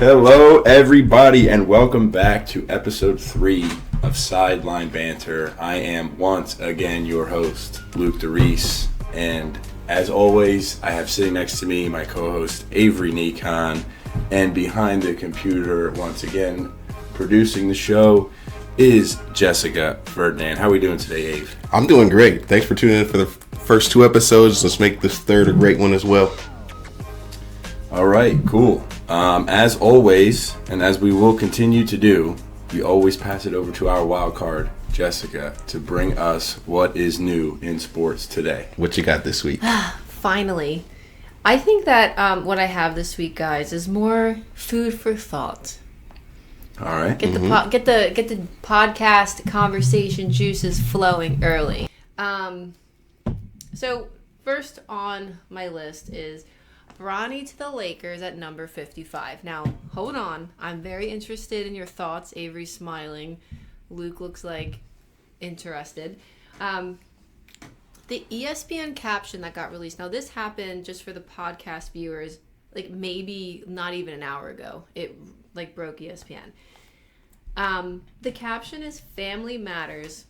Hello, everybody, and welcome back to episode 3 of Sideline Banter. I am once again your host, Luke DeReese, and as always, I have sitting next to me my co-host, Avery Nikon, and behind the computer, once again, producing the show, is Jessica Ferdinand. How are we doing today, Ave? I'm doing great. Thanks for tuning in for the first 2 episodes. Let's make this third a great one as well. All right, cool. As always, and as we will continue to do, we always pass it over to our wild card, Jessica, to bring us what is new in sports today. What you got this week? Finally. I think that what I have this week, guys, is more food for thought. All right. Get the podcast conversation juices flowing early. So first on my list is Bronny to the Lakers at number 55. Now, hold on. I'm very interested in your thoughts. Avery's smiling. Luke looks like interested. The ESPN caption that got released. Now, this happened just for the podcast viewers, like maybe not even an hour ago. It like broke ESPN. The caption is Family Matters,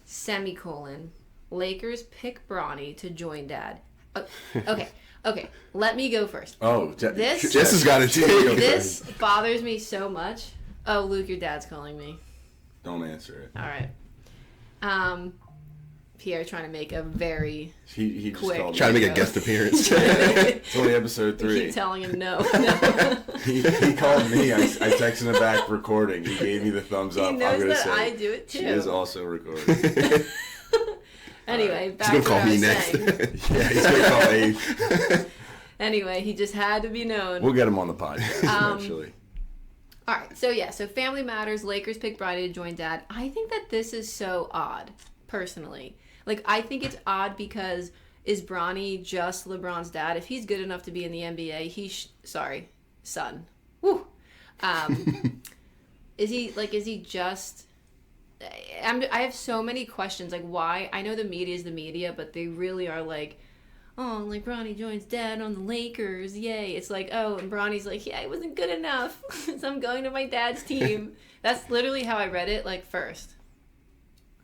semicolon, Lakers pick Bronny to join dad. Okay, let me go first. Oh, Jess has got it. This bothers me so much. Oh, Luke, your dad's calling me. Don't answer it. All right. Pierre trying to make a very he just quick called Trying to me. make a guest appearance. It's only episode 3. Keep telling him no. He called me. I texted him back recording. He gave me the thumbs up. He knows I'm gonna that say I do it too. She is also recording. Anyway, back He's to going to call what I me was next. saying. Yeah, he's gonna call Ave. Anyway, he just had to be known. We'll get him on the podcast eventually. All right, so Family Matters, Lakers pick Bronny to join dad. I think that this is so odd, personally. Like, I think it's odd because is Bronny just LeBron's dad? If he's good enough to be in the NBA, son. Woo. Is he just... I have so many questions. Like, why? I know the media is the media, but they really are like, oh, like, Bronny joins dad on the Lakers. Yay. It's like, oh, and Bronny's like, yeah, I wasn't good enough. So I'm going to my dad's team. That's literally how I read it, like, first.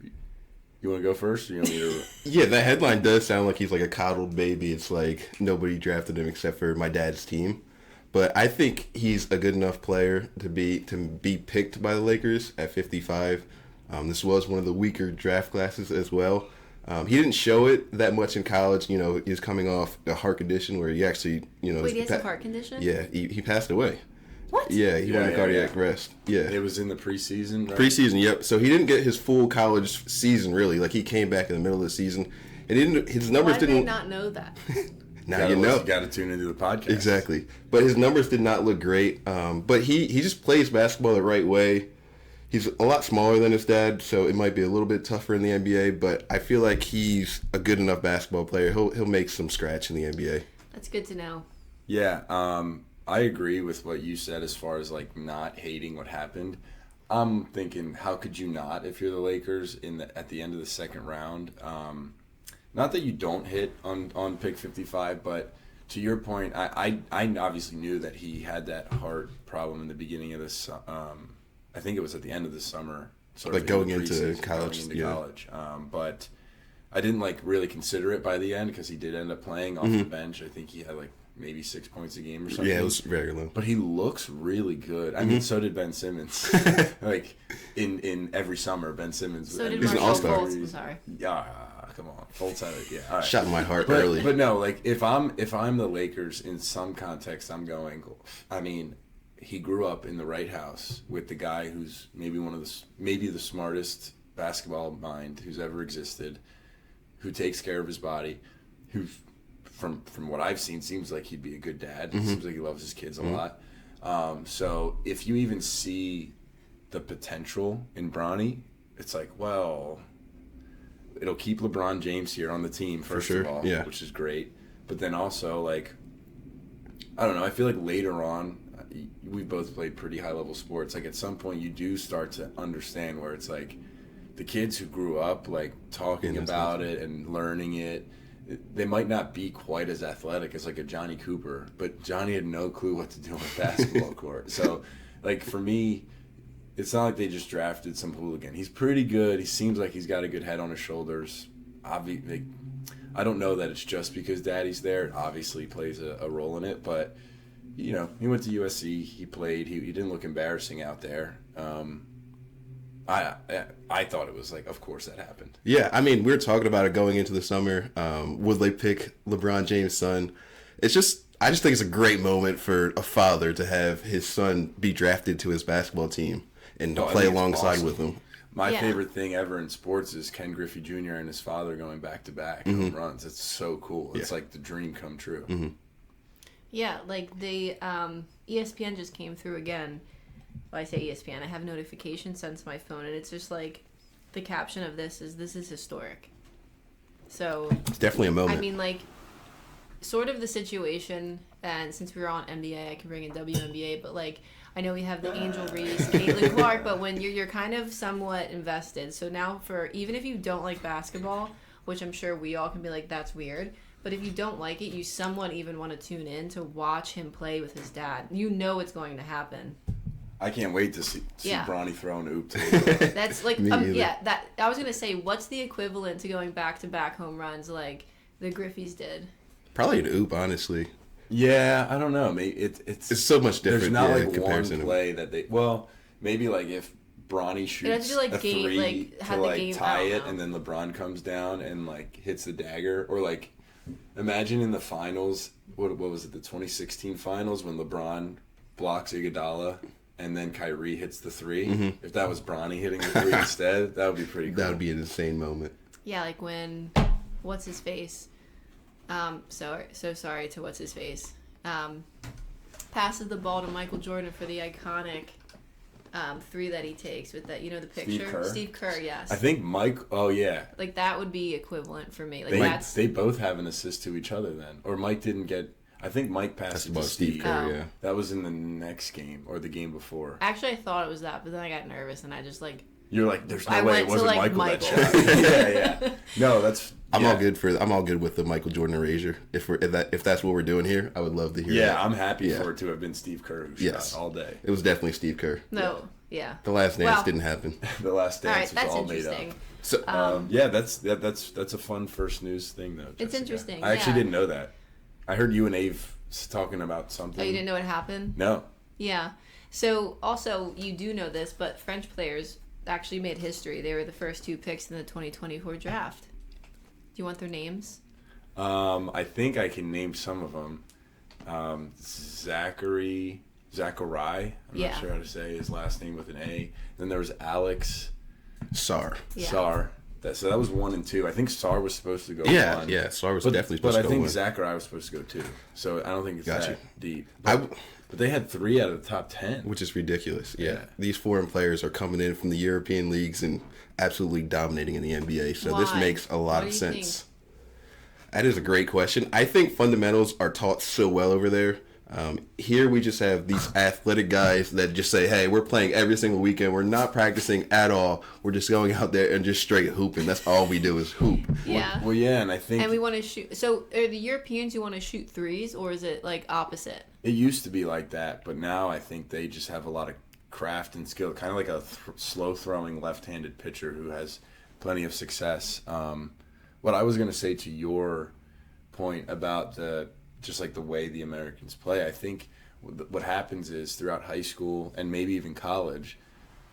You want to go first, or you want me to? Yeah, that headline does sound like he's like a coddled baby. It's like nobody drafted him except for my dad's team. But I think he's a good enough player to be picked by the Lakers at 55. This was one of the weaker draft classes as well. He didn't show it that much in college. You know, he's coming off a heart condition where he actually, Wait, he has a heart condition? Yeah, he passed away. What? Yeah, he went cardiac arrest. Yeah. It was in the preseason, right? Preseason, yep. So he didn't get his full college season, really. Like, he came back in the middle of the season. And his numbers Why didn't... Why did I not know that? Now you know. You got to tune into the podcast. Exactly. But his numbers did not look great. But he just plays basketball the right way. He's a lot smaller than his dad, so it might be a little bit tougher in the NBA. But I feel like he's a good enough basketball player. He'll make some scratch in the NBA. That's good to know. Yeah, I agree with what you said as far as, like, not hating what happened. I'm thinking, how could you not if you're the Lakers at the end of the second round? Not that you don't hit on pick 55, but to your point, I obviously knew that he had that heart problem in the beginning of this. I think it was at the end of the summer, like going into college. But I didn't really consider it by the end because he did end up playing off the bench. I think he had maybe 6 points a game or something. Yeah, it was very low. But he looks really good. I mean, so did Ben Simmons. in every summer, Ben Simmons. So did He's an all-star. Fultz. I'm sorry. Yeah, come on. Fultz had it. Yeah, all right. Shot in my heart early. But no, if I'm the Lakers, in some context, I'm going. I mean, he grew up in the right house with the guy who's maybe the smartest basketball mind who's ever existed, who takes care of his body, who, from what I've seen, seems like he'd be a good dad. Mm-hmm. Seems like he loves his kids a lot. So if you even see the potential in Bronny, it's like, well, it'll keep LeBron James here on the team, first of all, which is great. But then also, I don't know, I feel like later on, we've both played pretty high-level sports. At some point, you do start to understand where it's the kids who grew up, talking about it and learning it they might not be quite as athletic as like a Johnny Cooper, but Johnny had no clue what to do on a basketball court. So, like, for me, it's not like they just drafted some hooligan. He's pretty good. He seems like he's got a good head on his shoulders. Obviously, I don't know that it's just because Daddy's there. It obviously plays a role in it, but, you know, he went to USC. He played. He didn't look embarrassing out there. I thought it was like, of course that happened. Yeah, I mean, we were talking about it going into the summer. Would they pick LeBron James' son? I just think it's a great moment for a father to have his son be drafted to his basketball team and play alongside with him. My favorite thing ever in sports is Ken Griffey Jr. and his father going back-to-back home runs. It's so cool. It's like the dream come true. Mm-hmm. Yeah, like the ESPN just came through again. Well, I say ESPN. I have notifications sent to my phone, and it's just like the caption of this is historic. So it's definitely a moment. I mean, like, sort of the situation, and since we were on NBA, I can bring in WNBA, but like, I know we have the Angel Reese, Caitlin Clark, but when you're kind of somewhat invested. So now even if you don't like basketball, which I'm sure we all can be like, that's weird, but if you don't like it, you somewhat even want to tune in to watch him play with his dad. You know it's going to happen. I can't wait to see Bronny throw an oop. That's like, that I was going to say, what's the equivalent to going back-to-back home runs like the Griffeys did? Probably an oop, honestly. Yeah, I don't know. Maybe it's so much different. There's not like one play that they. Well, maybe like if Bronny shoots like a game, three like, to like tie it, and then LeBron comes down and like hits the dagger, or like imagine in the finals, what was it, the 2016 finals when LeBron blocks Iguodala and then Kyrie hits the three. Mm-hmm. If that was Bronny hitting the three instead, that would be pretty cool. That would be an insane moment. Yeah, like when what's his face. So sorry to what's his face. Passes the ball to Michael Jordan for the iconic three that he takes with that, you know, the picture. Steve Kerr, yes. I think Mike. Oh yeah. Like that would be equivalent for me. Like they both have an assist to each other then, or Mike didn't get. I think Mike passed it to Steve Kerr. Yeah. That was in the next game or the game before. Actually, I thought it was that, but then I got nervous and I just like. You're like, there's no way it wasn't Michael that shot. yeah. No, that's. I'm all good with the Michael Jordan erasure. If that's what we're doing here, I would love to hear that. Yeah, I'm happy for it to have been Steve Kerr who shot all day. It was definitely Steve Kerr. No, yeah. The Last Dance didn't happen. The Last Dance was all made up. So, that's a fun first news thing though. Jessica. It's interesting. I actually didn't know that. I heard you and Ave talking about something. Oh, you didn't know what happened? No. Yeah. So also, you do know this, but French players actually made history. They were the first 2 picks in the 2024 draft. Do you want their names? I think I can name some of them. Zachary. I'm not sure how to say his last name with an A. Then there was Alex Sarr. Yeah. Sarr. So that was 1 and 2. I think Sarr was supposed to go 1. Yeah, Sarr was definitely supposed to go 1. But I think Zachary was supposed to go 2. So I don't think it's that deep. But they had 3 out of the top 10. Which is ridiculous. Yeah. These foreign players are coming in from the European leagues and absolutely dominating in the NBA. So this makes a lot of sense. That is a great question. I think fundamentals are taught so well over there. Here we just have these athletic guys that just say, hey, we're playing every single weekend. We're not practicing at all. We're just going out there and just straight hooping. That's all we do is hoop. Yeah. Well, yeah, and I think... And we want to shoot... So are the Europeans who want to shoot threes, or is it, like, opposite? It used to be like that, but now I think they just have a lot of craft and skill, kind of like a slow-throwing left-handed pitcher who has plenty of success. What I was going to say to your point about just like the way the Americans play, I think what happens is throughout high school and maybe even college,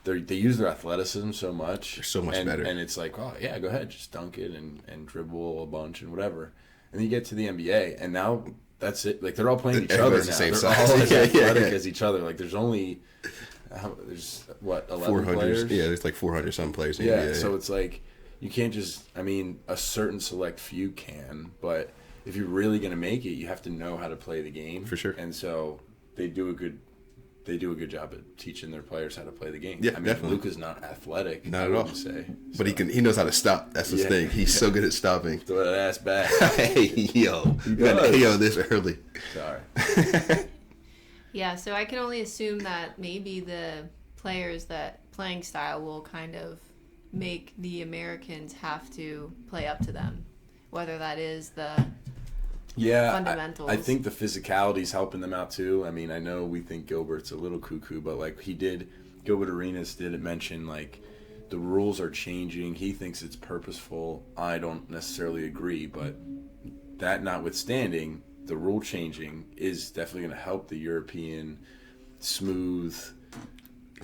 they use their athleticism so much. They're so much better. And it's like, oh, yeah, go ahead, just dunk it and dribble a bunch and whatever. And then you get to the NBA, and now that's it. Like, they're all playing each other now. The same they're size. all as athletic as each other. Like, there's only, what, 11 400, players? Yeah, there's like 400-some players in the NBA. So it's like, you can't just, I mean, a certain select few can, but if you're really going to make it, you have to know how to play the game. For sure. And so they do a good job at teaching their players how to play the game. Yeah, I mean, definitely. Luke is not athletic. Not at all. Say. But he knows how to stop. That's his thing. He's so good at stopping. Throw that ass back. Hey, yo. You got to AO this early. Sorry. Yeah, so I can only assume that maybe the players that playing style will kind of make the Americans have to play up to them. whether that is the fundamentals. I think the physicality is helping them out too. I mean, I know we think Gilbert's a little cuckoo, but like Gilbert Arenas did mention like the rules are changing. He thinks it's purposeful. I don't necessarily agree, but that notwithstanding, the rule changing is definitely going to help the European smooth,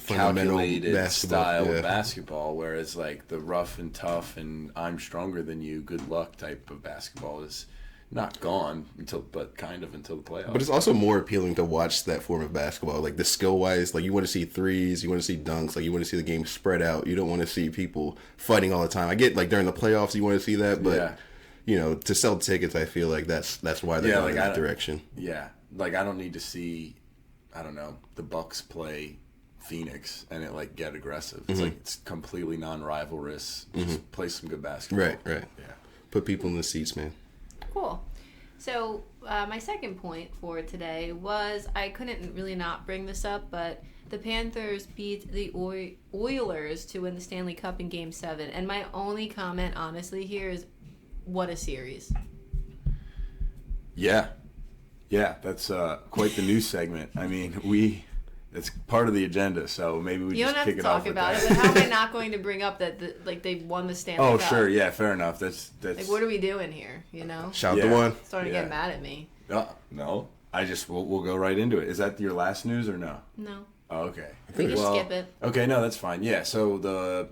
calculated style of basketball, whereas like the rough and tough and I'm stronger than you, good luck type of basketball is not gone until the playoffs. But it's also more appealing to watch that form of basketball. Like the skill wise, like you want to see threes, you want to see dunks, like you want to see the game spread out. You don't want to see people fighting all the time. I get like during the playoffs you want to see that, but to sell tickets, I feel like that's why they're going in that direction. Yeah, like I don't need to see, I don't know, the Bucks play Phoenix and it like get aggressive. It's like it's completely non-rivalrous. Just play some good basketball. Right. Yeah. Put people in the seats, man. Cool. So my second point for today was, I couldn't really not bring this up, but the Panthers beat the Oilers to win the Stanley Cup in Game 7. And my only comment, honestly, here is, what a series. Yeah, that's quite the news segment. I mean, it's part of the agenda, so maybe we just kick it off. You don't have to talk about it, but how am I not going to bring up that they won the Stanley Cup? Oh, sure, yeah, fair enough. That's like, what are we doing here? Shout the one. Starting to get mad at me. No, we'll go right into it. Is that your last news or no? No. Oh, okay. We can skip it. Okay, no, that's fine. Yeah, so the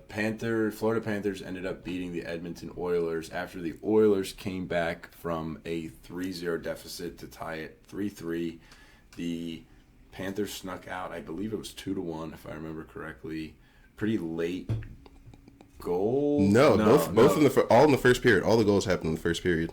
Florida Panthers ended up beating the Edmonton Oilers after the Oilers came back from a 3-0 deficit to tie it 3-3. The Panthers snuck out, I believe it was 2-1, if I remember correctly. Pretty late goal. No, both all in the first period. All the goals happened in the first period.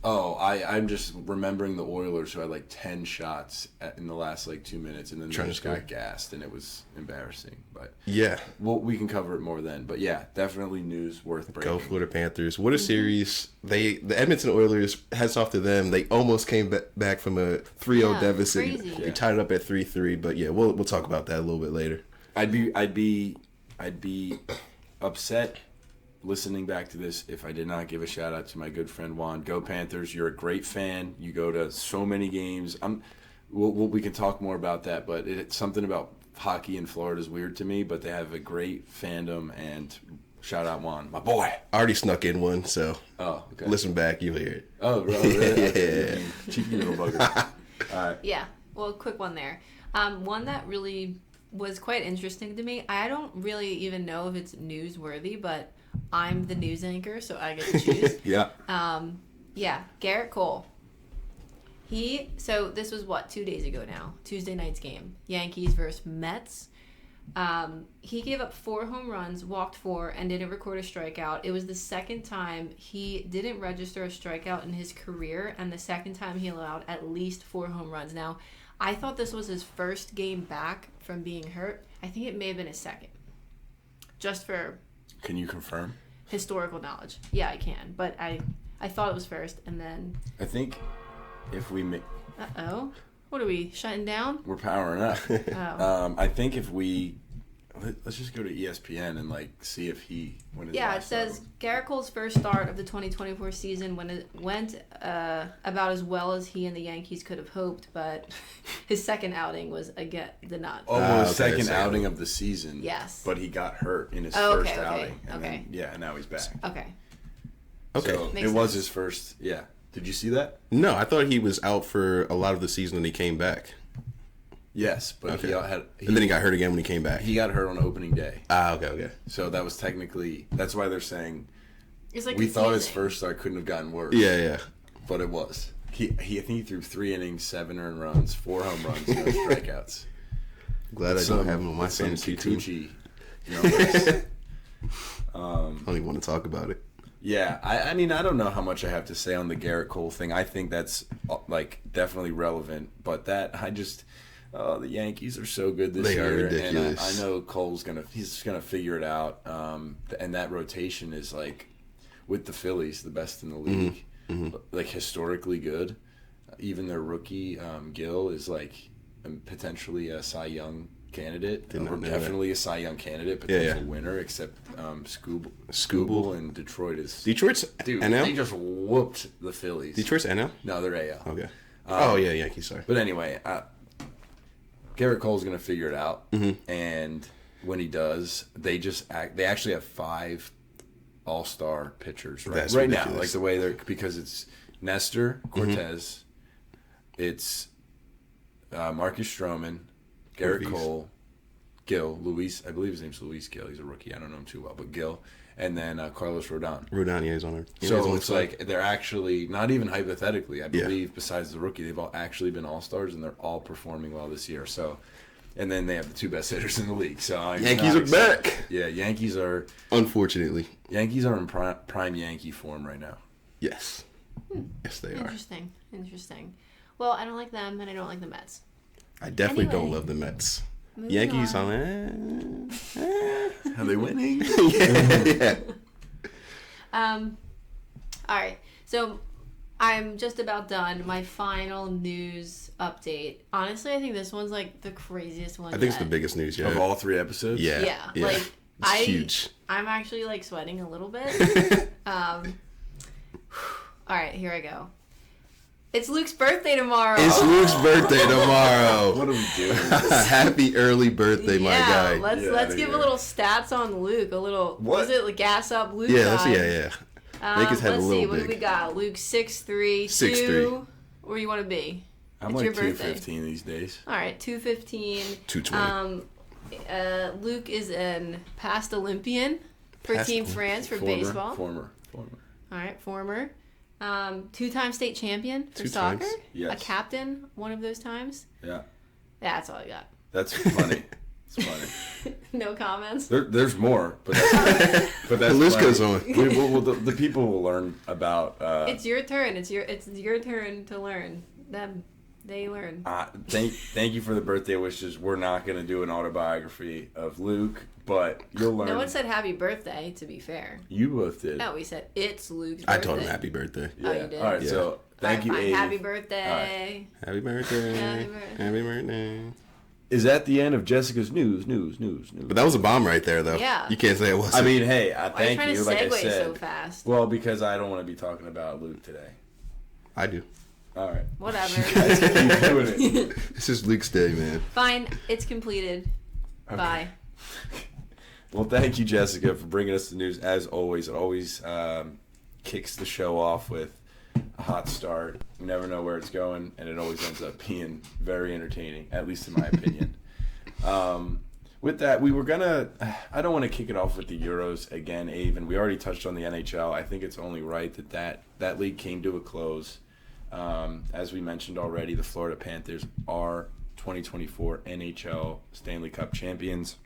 Oh, I'm just remembering the Oilers who had like 10 shots in the last like 2 minutes, and then they just got gassed, and it was embarrassing. But yeah, we can cover it more then. But yeah, definitely news worth breaking. Go Florida Panthers! What a series! The Edmonton Oilers, hats off to them. They almost came back from a 3-0 deficit. Crazy. They tied it up at 3-3. But yeah, we'll talk about that a little bit later. I'd be upset listening back to this if I did not give a shout out to my good friend Juan. Go Panthers! You're a great fan. You go to so many games. We can talk more about that, but it's something about hockey in Florida is weird to me. But they have a great fandom, and shout out Juan, my boy. I already snuck in one, so okay. Listen back, you'll hear it. Oh, really? Okay. Cheeky little bugger. All right. Yeah. Well, quick one there. One that really was quite interesting to me. I don't really even know if it's newsworthy, but I'm the news anchor, so I get to choose. Yeah. Garrett Cole. So this was 2 days ago now, Tuesday night's game, Yankees versus Mets. He gave up 4 home runs, walked 4, and didn't record a strikeout. It was the second time he didn't register a strikeout in his career, and the second time he allowed at least 4 home runs. Now, I thought this was his first game back from being hurt. I think it may have been his second. Just for... Can you confirm? Historical knowledge. Yeah, I can. But I thought it was first, and then... I think if we... Uh-oh. What are we, shutting down? We're powering up. Oh. I think if we... Let's just go to ESPN and see if he... It says Garrett Cole's first start of the 2024 season when it went about as well as he and the Yankees could have hoped, but his second outing was again the nut. His second outing of the season. Yes. But he got hurt in his first outing. And then, now he's back. Okay. So Makes was sense. his first... Yeah. Did you see that? No, I thought he was out for a lot of the season and he came back. Yes, but and then he got hurt again when he came back. He got hurt on opening day. Okay. So that was technically... That's why they're saying... It's like we thought his first start couldn't have gotten worse. Yeah. But it was. I think he threw 3 innings, 7 earned runs, 4 home runs, no strikeouts. Glad I don't have him on my fantasy team. Numbers. I don't even want to talk about it. Yeah, I mean, I don't know how much I have to say on the Garrett Cole thing. I think that's definitely relevant, but the Yankees are so good this year. They are ridiculous. And I know Cole's he's gonna figure it out. And that rotation is with the Phillies, the best in the league, historically good. Even their rookie Gill is potentially a Cy Young candidate. Did not Or know definitely a Cy Young candidate, potential winner, except Scooble and Detroit is... Detroit's Dude, NL? they just whooped the Phillies. Detroit's NL? No, they're AL. Okay. Yeah, Yankees, sorry. But anyway, Garrett Cole's going to figure it out. And when he does, they actually have 5 all-star pitchers right now. Like the way they're... Because it's Nestor, Cortez, it's Marcus Stroman, Garrett Cole, Gil, Luis, I believe his name's Luis Gil. He's a rookie. I don't know him too well, but Gil. And then Carlos Rodon. Rodon, yeah, he's on there. So it's like they're actually, not even hypothetically, I believe, besides the rookie, they've all actually been all-stars, and they're all performing well this year. So, and then they have the 2 best hitters in the league. So Yankees are back. Yeah, Yankees are... Unfortunately. Yankees are in prime Yankee form right now. Yes. Yes, they are. Interesting. Well, I don't like them, and I don't like the Mets. I definitely don't love the Mets. Yankees, on. Are they winning? yeah. All right. So I'm just about done. My final news update. Honestly, I think this one's like the craziest one. I think it's the biggest news yet. Of all 3 episodes? Yeah. Like it's huge. I'm actually like sweating a little bit. All right, here I go. It's Luke's birthday tomorrow. It's Luke's birthday tomorrow. What are we doing? Happy early birthday, my guy. Let's give a little stats on Luke. A little, what? Was it like gas up Luke? Yeah, time? Make his head a little big. What do we got? Luke 6'3", 6'3". Where you want to be? I'm it's like your birthday. 215 these days. All right, 215. 220. Luke is an past Olympian for Team France for baseball. Former. All right, former. 2-time state champion for 2 soccer. times. Yes. A captain one of those times. Yeah. That's all I got. That's funny. It's funny. No comments. There's more, but that's The list goes on. The people will learn about. It's your turn. It's your turn to learn. They learn. Thank you for the birthday wishes. We're not going to do an autobiography of Luke, but you'll learn. No one said happy birthday, to be fair. You both did. No, we said it's Luke's birthday. I told him happy birthday. Yeah. Oh, you did? All right, so thank you, Abe. Happy birthday. Happy birthday. Happy birthday. Happy birthday. Is that the end of Jessica's news? But that was a bomb right there, though. Yeah. You can't say it wasn't. I mean, hey, Why are you thank trying you. to Like I segue said. so fast? Well, because I don't want to be talking about Luke today. I do. All right. Whatever. Guys, keep doing it. This is Luke's day, man. Fine. It's completed. Okay. Bye. Well, thank you, Jessica, for bringing us the news. As always, it always kicks the show off with a hot start. You never know where it's going, and it always ends up being very entertaining, at least in my opinion. With that, we were gonna. I don't want to kick it off with the Euros again, Abe, and we already touched on the NHL. I think it's only right that league came to a close. As we mentioned already, the Florida Panthers are 2024 NHL Stanley Cup champions.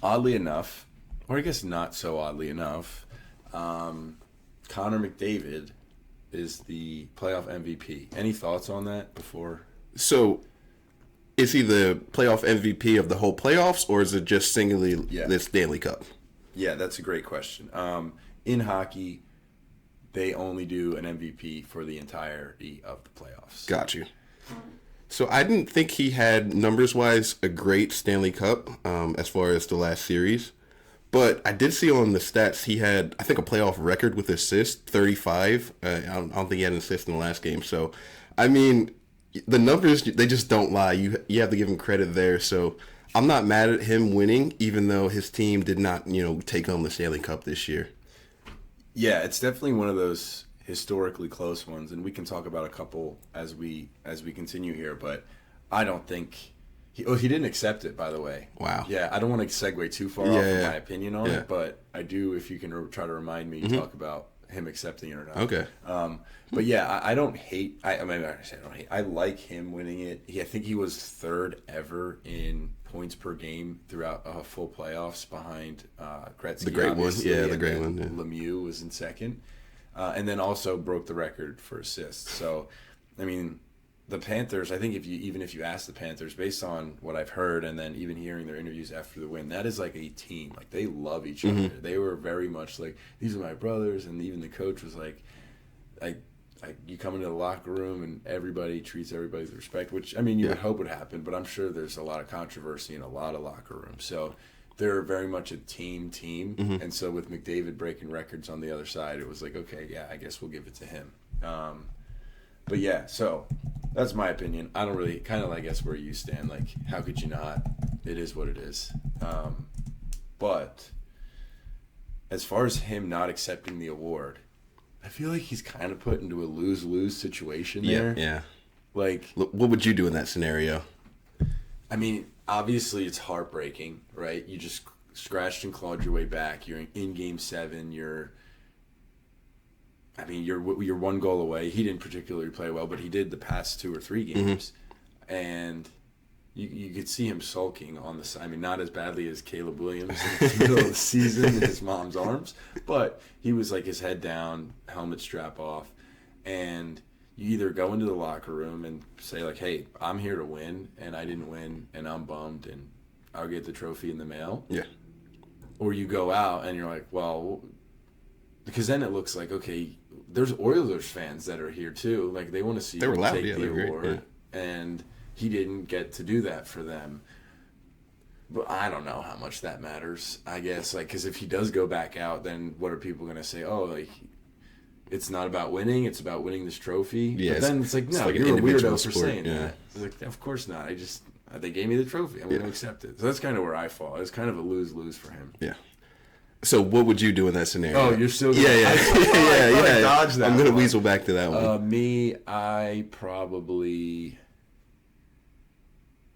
Oddly enough, or I guess not so oddly enough, Connor McDavid is the playoff MVP. Any thoughts on that before? So, is he the playoff MVP of the whole playoffs, or is it just singly the Stanley Cup? Yeah, that's a great question. In hockey, they only do an MVP for the entirety of the playoffs. Got you. So I didn't think he had, numbers-wise, a great Stanley Cup as far as the last series. But I did see on the stats he had, I think, a playoff record with assists, 35. I don't think he had an assist in the last game. So, I mean, the numbers, they just don't lie. You have to give him credit there. So I'm not mad at him winning, even though his team did not, take home the Stanley Cup this year. Yeah, it's definitely one of those historically close ones, and we can talk about a couple as we continue here. But I don't think he didn't accept it. By the way, wow. Yeah, I don't want to segue too far off of my opinion on it, but I do. If you can try to remind me, talk about him accepting it or not. Okay. But yeah, I don't hate. I don't hate. I like him winning it. I think he was third ever in points per game throughout a full playoffs behind Gretzky. The great one, yeah, the great one. Yeah. Lemieux was in second. And then also broke the record for assists. So, I mean, the Panthers, I think if you ask the Panthers, based on what I've heard and then even hearing their interviews after the win, that is like a team. Like, they love each other. They were very much like, these are my brothers. And even the coach was like, like you come into the locker room and everybody treats everybody with respect, which I mean you would hope would happen, but I'm sure there's a lot of controversy in a lot of locker rooms. So they're very much a team, and so with McDavid breaking records on the other side, it was like, okay, yeah, I guess we'll give it to him. But yeah, so that's my opinion. I don't really kind of I guess where you stand. Like, how could you not? It is what it is. But as far as him not accepting the award, I feel like he's kind of put into a lose-lose situation there. Yeah. Like, what would you do in that scenario? I mean, obviously it's heartbreaking, right? You just scratched and clawed your way back. You're in Game 7. You're one goal away. He didn't particularly play well, but he did the past 2 or 3 games. And you could see him sulking on the side. I mean, not as badly as Caleb Williams in the middle of the season in his mom's arms, but he was like his head down, helmet strap off. And you either go into the locker room and say, like, hey, I'm here to win, and I didn't win, and I'm bummed, and I'll get the trophy in the mail. Yeah. Or you go out and you're like, well, because then it looks like, okay, there's Oilers fans that are here too. Like, they want to see him take the award. Yeah. And he didn't get to do that for them. But I don't know how much that matters, I guess. Like, because if he does go back out, then what are people going to say? Oh, like, it's not about winning. It's about winning this trophy. Yeah, but then it's like, no, you're a weirdo for saying that. It's like, of course not. They gave me the trophy. I'm going to accept it. So that's kind of where I fall. It's kind of a lose-lose for him. Yeah. So what would you do in that scenario? Oh, you're still gonna, yeah. Dodge that. I'm going to weasel back to that one.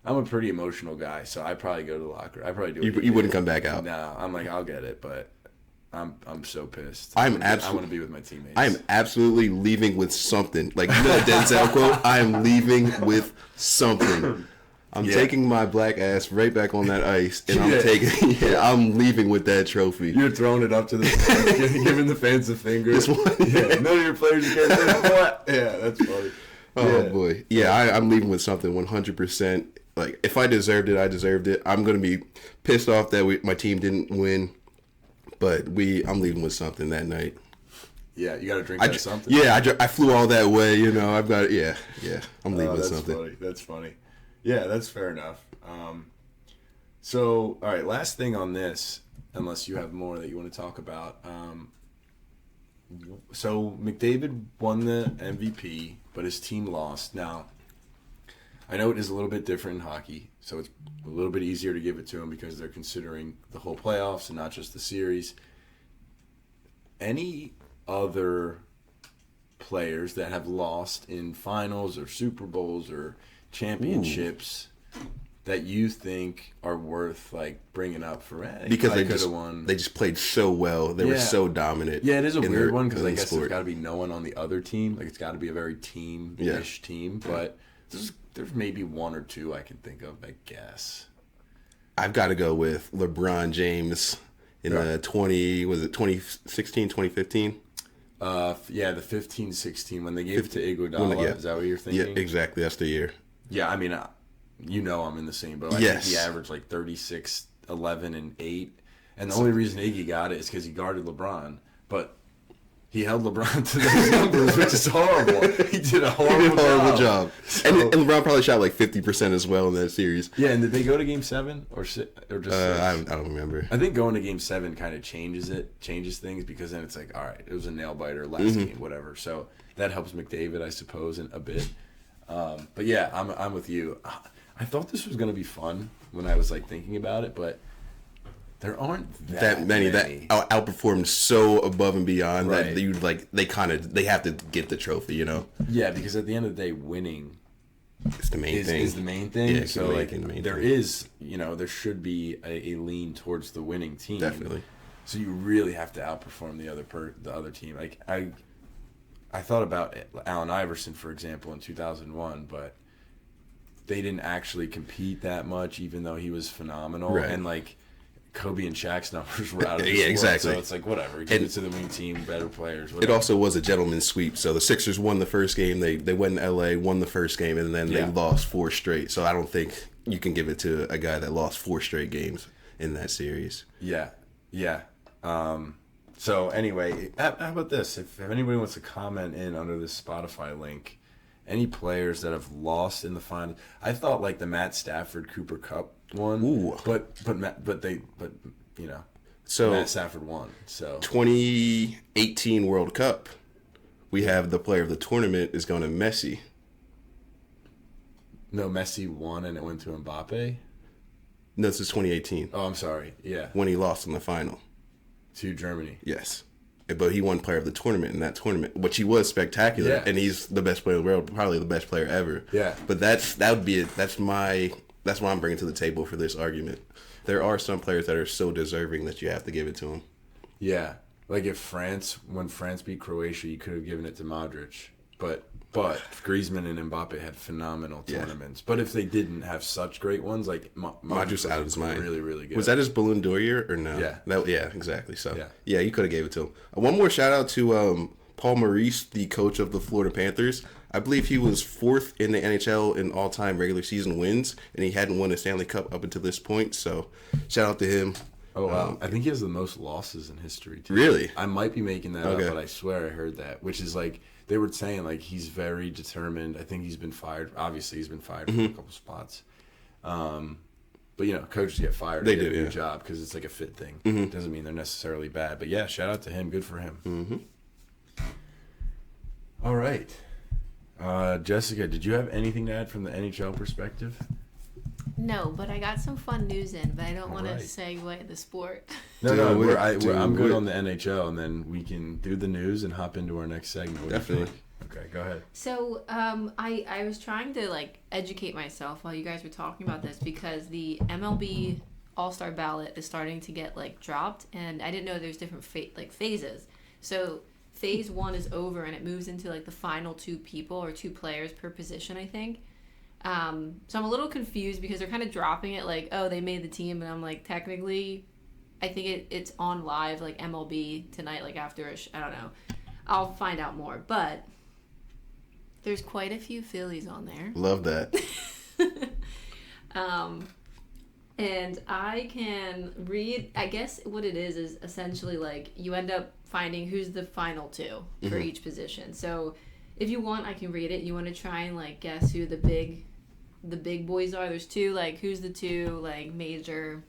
I'm a pretty emotional guy, so I probably go to the locker. I probably do it. You wouldn't come back out. No, I'm like, I'll get it, but I'm so pissed. I want to be with my teammates. I am absolutely leaving with something. Like, you know that Denzel quote? I am leaving with something. I'm taking my black ass right back on that ice, and I'm leaving with that trophy. You're throwing it up to the fans, giving the fans the finger. None of your players can say what? Yeah, that's funny. Oh, boy. Yeah, I'm leaving with something 100%. Like, if I deserved it, I deserved it. I'm going to be pissed off that my team didn't win, but I'm leaving with something that night. Yeah, you got to drink that something. Yeah, I flew all that way, you know. I've got it. Yeah. I'm leaving with something. Funny. That's funny. Yeah, that's fair enough. So, all right, last thing on this, unless you have more that you want to talk about. So, McDavid won the MVP, but his team lost. Now, I know it is a little bit different in hockey, so it's a little bit easier to give it to him because they're considering the whole playoffs and not just the series. Any other players that have lost in finals or Super Bowls or championships that you think are worth like bringing up for because won? They just played so well. They were so dominant. Yeah, it is a weird one because I guess there's got to be no one on the other team. Like, it's got to be a very team-ish team. But there's maybe one or two I can think of, I guess. I've got to go with LeBron James in the 2016, 2015? The 15-16 when they gave it to Iguodala. Is that what you're thinking? Yeah, exactly. That's the year. Yeah, I mean, I'm in the same boat. I think he averaged like 36, 11, and 8. And the only reason Iggy got it is because he guarded LeBron. But he held LeBron to those numbers, which is horrible. He did a horrible job. So, and LeBron probably shot like 50% as well in that series. Yeah, and did they go to Game 7 or just 6? I don't remember. I think going to Game 7 kind of changes things because then it's like, all right, it was a nail-biter last game, whatever. So that helps McDavid, I suppose, in a bit. But yeah, I'm with you. I thought this was going to be fun when I was like thinking about it, but there aren't that many that outperformed so above and beyond that you they have to get the trophy, you know. Yeah, because at the end of the day, winning is the main thing. Is the main thing. Yeah, so like there should be a lean towards the winning team. Definitely. So you really have to outperform the other team. Like I thought about Allen Iverson, for example, in 2001, but they didn't actually compete that much, even though he was phenomenal. Right. And like Kobe and Shaq's numbers were out of this world, exactly. So it's like whatever. Give it to the winning team, better players. Whatever. It also was a gentleman's sweep. So the Sixers won the first game. They went in LA, won the first game, and then they lost 4 straight. So I don't think you can give it to a guy that lost 4 straight games in that series. Yeah. So anyway, how about this? If anybody wants to comment in under this Spotify link, any players that have lost in the final, I thought like the Matt Stafford Cooper Cup one. Ooh. But you know, So Matt Stafford won. So 2018 World Cup, we have the player of the tournament is going to Messi. no, Messi won and it went to Mbappe. No, this is 2018 Oh, I'm sorry. Yeah, when he lost in the final. to Germany. Yes. But he won player of the tournament in that tournament, which he was spectacular, Yeah. and he's the best player in the world, probably the best player ever. Yeah. But that's what I'm bringing to the table for this argument. There are some players that are so deserving that you have to give it to them. Yeah, like when France beat Croatia, you could have given it to Modric, but Griezmann and Mbappe had phenomenal tournaments. But if they didn't have such great ones, like Modric's out of his mind. Really, really good. Was that his Ballon d'Or year or no? Yeah. Yeah, exactly. So, Yeah. yeah, you could have gave it to him. One more shout out to Paul Maurice, the coach of the Florida Panthers. I believe he was 4th in the NHL in all-time regular season wins, and he hadn't won a Stanley Cup up until this point. So, shout out to him. Oh, wow. I think he has the most losses in history, too. Really? I might be making that Okay. up, but I swear I heard that, which is like, they were saying, like, he's very determined. I think he's been fired. Obviously, he's been fired from a couple spots. But, you know, coaches get fired. They do do, a good yeah. job because it's like a fit thing. Doesn't mean they're necessarily bad. But, yeah, shout out to him. Good for him. All right. Jessica, did you have anything to add from the NHL perspective? No, but I got some fun news in, but I don't want Alright. to segue the sport. No, Do it, I'm do good it. on the NHL, and then we can do the news and hop into our next segment. What do you Definitely. think? Okay, go ahead. So, I was trying to like educate myself while you guys were talking about this because the MLB All-Star ballot is starting to get like dropped, and I didn't know there's different phases. So phase 1 is over, and it moves into like the final 2 people or 2 players per position, I think. So I'm a little confused because they're kind of dropping it like, oh, they made the team, and I'm like, technically, I think it's on live like MLB tonight, like after I don't know. I'll find out more, but there's quite a few Phillies on there. Love that. And I can read, I guess what it is essentially like you end up finding who's the final 2 for each position. So if you want, I can read it. You want to try and like guess who the big boys are? There's 2, like who's the 2 like major.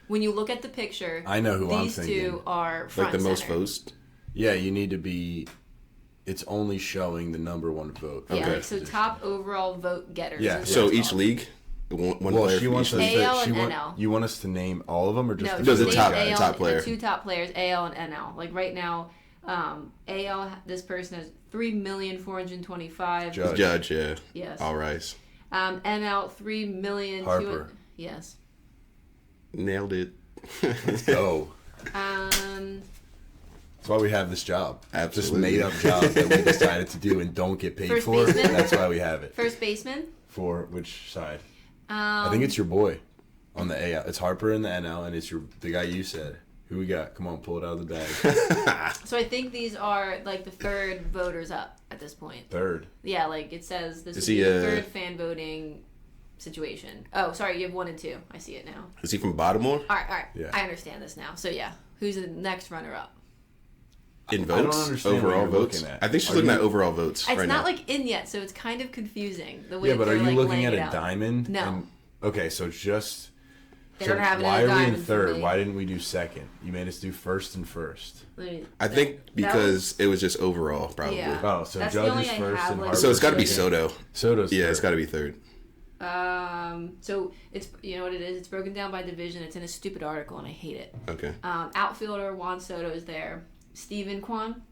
When you look at the picture, I know who I'm these thinking. 2 are front Like the most center. votes. Yeah, you need to be. It's only showing the number 1 vote. Yeah, Okay. like so top overall vote getters. Yeah. is what So it's each called. league, one Well, player she for wants each us league. AL to. and NL. You want us to name all of them or just No, the Does just the top name guys? AL, top player. The 2 top players, AL and NL. Like right now, AL, this person has 3,425,000. Judge, yeah. Yes. All right. NL 3,000,000. Harper. Yes. Nailed it. Let's go. That's why we have this job. Absolutely. Just made up job that we decided to do and don't get paid First for. baseman? That's why we have it. First baseman. For which side? I think it's your boy on the AL. It's Harper in the NL, and it's the guy you said. Who we got? Come on, pull it out of the bag. So I think these are like the 3rd voters up at this point. 3rd. Yeah, like it says this Is is he, the 3rd fan voting situation. Oh, sorry, you have 1 and 2. I see it now. Is he from Baltimore? All right. Yeah. I understand this now. So yeah, who's the next runner up? In I don't votes? understand what Overall you're votes? looking at. I think she's Are looking you- at overall votes It's right not now. like in yet, so it's kind of confusing the way. Yeah, but are they're, you like, looking laying at it a out. diamond? No. Okay, so it's just. They so don't have why another are we in diamond for 3rd? me. Why didn't we do 2nd? You made us do 1st and 1st. I think because it was just overall, probably. Yeah. Oh, so That's the Judge only is I 1st have, and like- Harper. So it's got to be 2nd. Soto. Soto's Yeah, 3rd. it's got to be 3rd. So it's you know what it is. It's broken down by division. It's in a stupid article, and I hate it. Okay. Outfielder Juan Soto is there. Steven Kwan,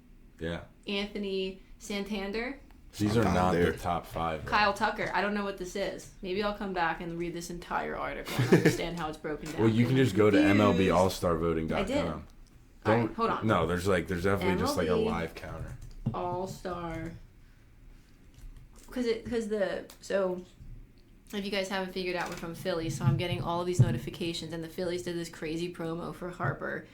Yeah. Anthony Santander, These are not there. the top 5. though. Kyle Tucker. I don't know what this is. Maybe I'll come back and read this entire article and understand how it's broken down. Well, you can just go to Confused. MLBAllStarVoting.com. I did. Don't Alright, hold on. No, there's definitely just like a MLB. live counter. All-Star. So if you guys haven't figured out, we're from Philly, so I'm getting all of these notifications, and the Phillies did this crazy promo for Harper.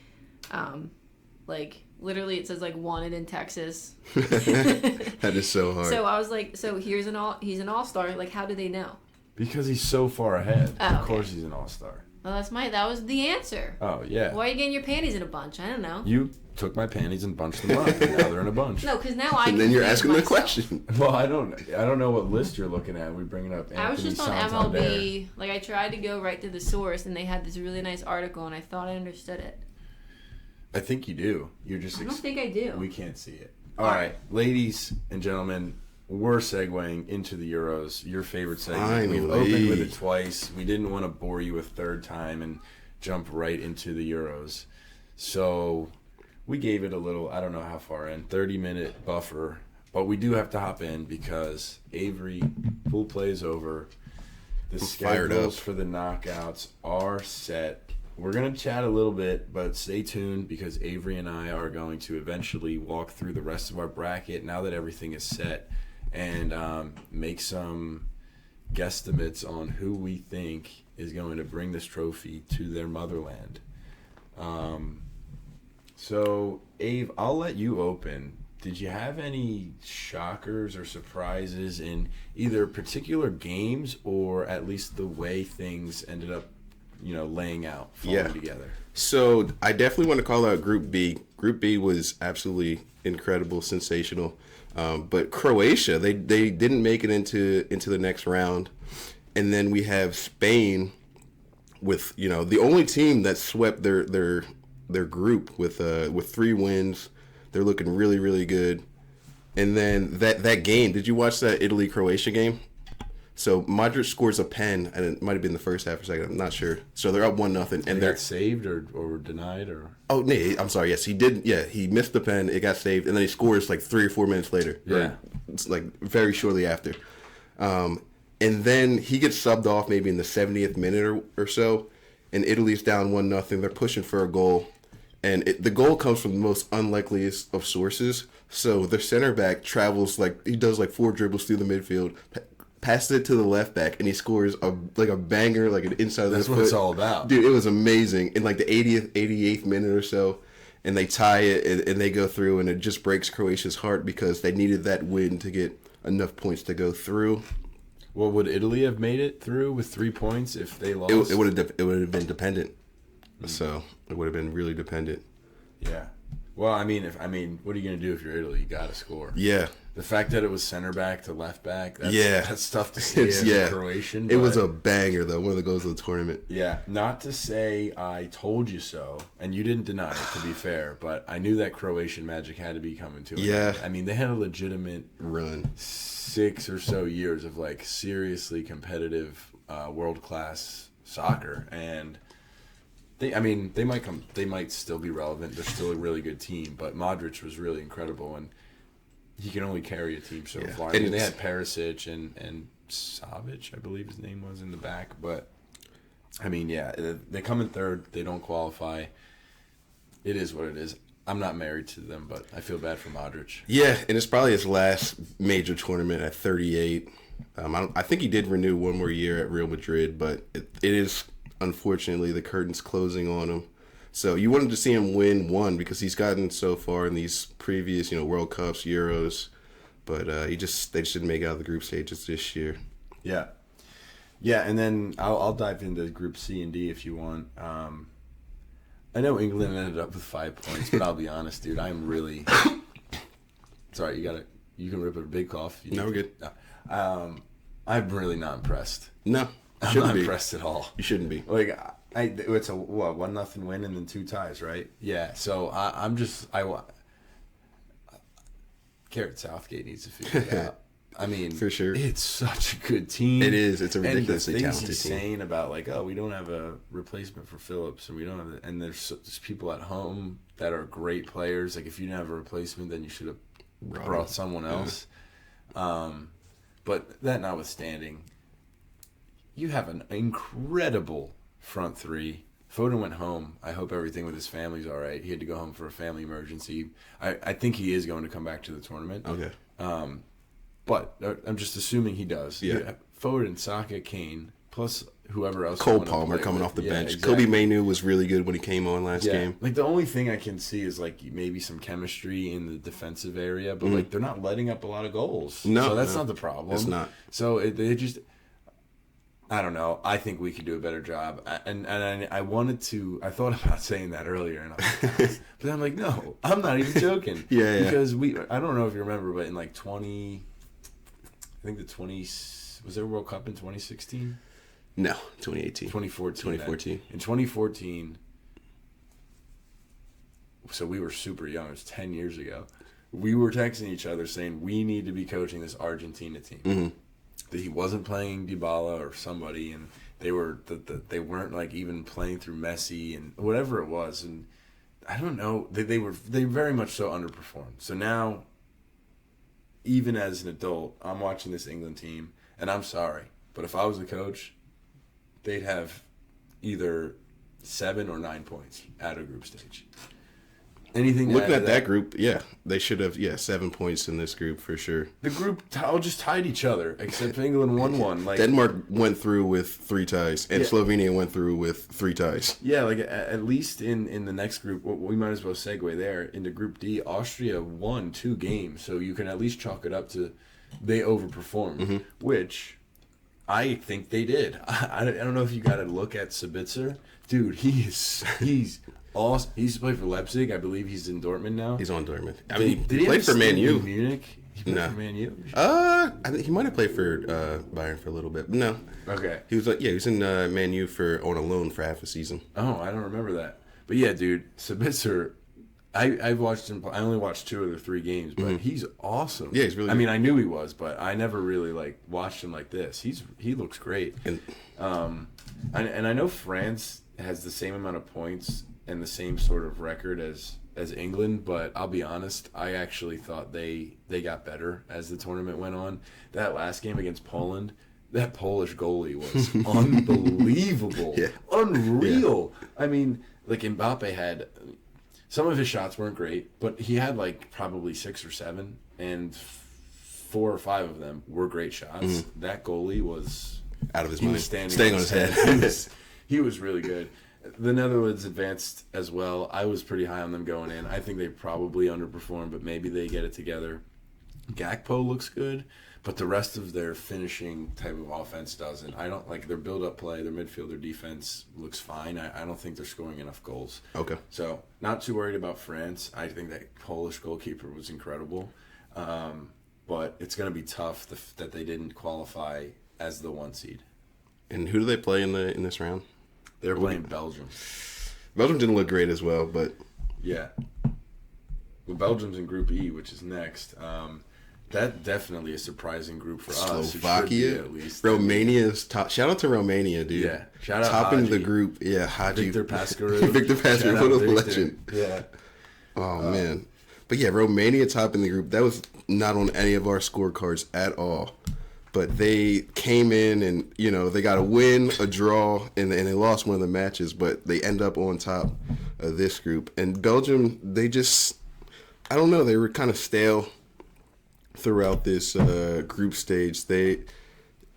Like literally, it says like wanted in Texas. That is so hard. So I was like, so he's an all-star. Like, how do they know? Because he's so far ahead. Oh, Of okay. course he's an all-star. Well, that was the answer. Oh, yeah. Why are you getting your panties in a bunch? I don't know. You took my panties and bunched them up, and now they're in a bunch. No, because now I. And then you're asking myself. the question. Well, I don't know what list you're looking at. We bringing up Anthony I was just on Santander. MLB. Like, I tried to go right to the source, and they had this really nice article, and I thought I understood it. I think you do. You're just. I don't think I do. We can't see it. All right, ladies and gentlemen, we're segueing into the Euros. Your favorite segment. Finally. We've opened with it twice. We didn't want to bore you a third time and jump right into the Euros. So we gave it a little, I don't know how far in, 30-minute buffer. But we do have to hop in because Avery, pool play is over. The schedules for the knockouts are set. We're going to chat a little bit, but stay tuned because Avery and I are going to eventually walk through the rest of our bracket now that everything is set and make some guesstimates on who we think is going to bring this trophy to their motherland. So, Ave, I'll let you open. Did you have any shockers or surprises in either particular games or at least the way things ended up, laying out, falling together? So I definitely want to call out Group B. Group B was absolutely incredible, sensational. But Croatia, they didn't make it into the next round. And then we have Spain with, the only team that swept their group with 3 wins. They're looking really, really good. And then that game, did you watch that Italy-Croatia game? So Modric scores a pen, and it might have been the first half or second. I'm not sure. So they're up 1-0, and they're saved or denied or. Oh no, I'm sorry. Yes, he did. Yeah, he missed the pen. It got saved, and then he scores like 3 or 4 minutes later. Yeah, it's like very shortly after. And then he gets subbed off maybe in the 70th minute or so, and Italy's down 1-0. They're pushing for a goal, and the goal comes from the most unlikeliest of sources. So their center back travels he does 4 dribbles through the midfield. Passes it to the left back, and he scores a banger, like an inside of the foot. That's what it's all about. Dude, it was amazing. In the 80th, 88th minute or so, and they tie it, and they go through, and it just breaks Croatia's heart because they needed that win to get enough points to go through. Well, would Italy have made it through with 3 points if they lost? It would have been dependent. So it would have been really dependent. Yeah. Well, what are you going to do if you're Italy? You got to score. Yeah. The fact that it was center back to left back, that's tough to see as a Croatian. It was a banger, though, one of the goals of the tournament. Yeah, not to say I told you so, and you didn't deny it, to be fair, but I knew that Croatian magic had to be coming to it. Yeah. They had a legitimate run. 6 or so years of, seriously competitive world-class soccer, and they might still be relevant. They're still a really good team, but Modric was really incredible, and he can only carry a team so far. They had Perisic and Savic, I believe his name was, in the back. But, they come in third. They don't qualify. It is what it is. I'm not married to them, but I feel bad for Modric. Yeah, and it's probably his last major tournament at 38. I think he did renew one more year at Real Madrid, but it is, unfortunately, the curtain's closing on him. So you wanted to see him win one because he's gotten so far in these previous, World Cups, Euros, but they just didn't make it out of the group stages this year. Yeah, and then I'll dive into Group C and D if you want. I know England ended up with 5 points, but I'll be honest, dude, I'm really. Sorry, you can rip a big cough. No, we're good. I'm really not impressed. No, I'm not impressed at all. You shouldn't be. It's a 1-0 win and then 2 ties, right? Yeah. So Garrett Southgate needs to figure it out. For sure, it's such a good team. It is. It's a ridiculously talented team. He's saying about we don't have a replacement for Phillips, and we don't have, and there's people at home that are great players. If you didn't have a replacement, then you should have brought someone else. But that notwithstanding, you have an incredible front three. Foden went home. I hope everything with his family's all right. He had to go home for a family emergency. I think he is going to come back to the tournament. Okay. But I'm just assuming he does. Yeah. Foden, Saka, Kane, plus whoever else. Cole Palmer coming off the bench. Exactly. Kobe Mainoo was really good when he came on last game. The only thing I can see is maybe some chemistry in the defensive area, but they're not letting up a lot of goals. No, so that's not the problem. It's not. So they just. I don't know. I think we could do a better job. I wanted to. I thought about saying that earlier, and but I'm like, no, I'm not even joking. Yeah. Because I don't know if you remember, but in like 20, I think was there a World Cup in 2016? No, 2018. 2014. 2014. In 2014, so we were super young. It was 10 years ago. We were texting each other saying we need to be coaching this Argentina team. Mm-hmm. That he wasn't playing Dybala or somebody, and they weren't like even playing through Messi and whatever it was. And I don't know. They very much so underperformed. So now, even as an adult, I'm watching this England team, and I'm sorry, but if I was the coach, they'd have either 7 or 9 points out of group stage. Anything looking at that group, yeah, they should have 7 points in this group for sure. The group all just tied each other, except England won one. Like Denmark went through with 3 ties, and Slovenia went through with 3 ties. Yeah, like at least in the next group, we might as well segue there into Group D. Austria won 2 games, so you can at least chalk it up to they overperformed, which I think they did. I don't know if you got to look at Sabitzer, dude. He's awesome. He used to play for Leipzig. I believe he's in Dortmund now. He's on Dortmund. I mean, Did he played for Man U. Munich. He played for Man U. I think he might have played for Bayern for a little bit. But no. Okay. He was he was in Man U on a loan for half a season. Oh, I don't remember that. But yeah, dude, Sabitzer. I've watched him. I only watched 2 of the 3 games, but he's awesome. Yeah, he's really. I mean, I knew he was, but I never really watched him like this. He looks great. And I know France has the same amount of points and the same sort of record as England, but I'll be honest, I actually thought they got better as the tournament went on. That last game against Poland, that Polish goalie was unbelievable. Yeah. Unreal. Yeah. I mean, like Mbappe had some of his shots weren't great, but he had probably 6 or 7, and 4 or 5 of them were great shots. Mm-hmm. That goalie was out of his mind, staying on his head. He was really good. The Netherlands advanced as well. I was pretty high on them going in. I think they probably underperformed, but maybe they get it together. Gakpo looks good, but the rest of their finishing type of offense doesn't. I don't like their build-up play, their midfield, their defense looks fine. I don't think they're scoring enough goals. Okay. So, not too worried about France. I think that Polish goalkeeper was incredible. But it's going to be tough that they didn't qualify as the 1 seed. And who do they play in this round? They're playing Belgium. Belgium didn't look great as well, but yeah. Well, Belgium's in Group E, which is next. That definitely a surprising group for us. Slovakia, at least. Romania's top. Shout out to Romania, dude. Yeah, shout out topping Haji. the group. Yeah, Haji. Victor Pascaru. Victor Pascaru, what a legend. Yeah. Oh man, but yeah, Romania topping the group. That was not on any of our scorecards at all. But they came in and, they got a win, a draw, and they lost one of the matches, but they end up on top of this group. And Belgium, they just, I don't know, they were kind of stale throughout this group stage. They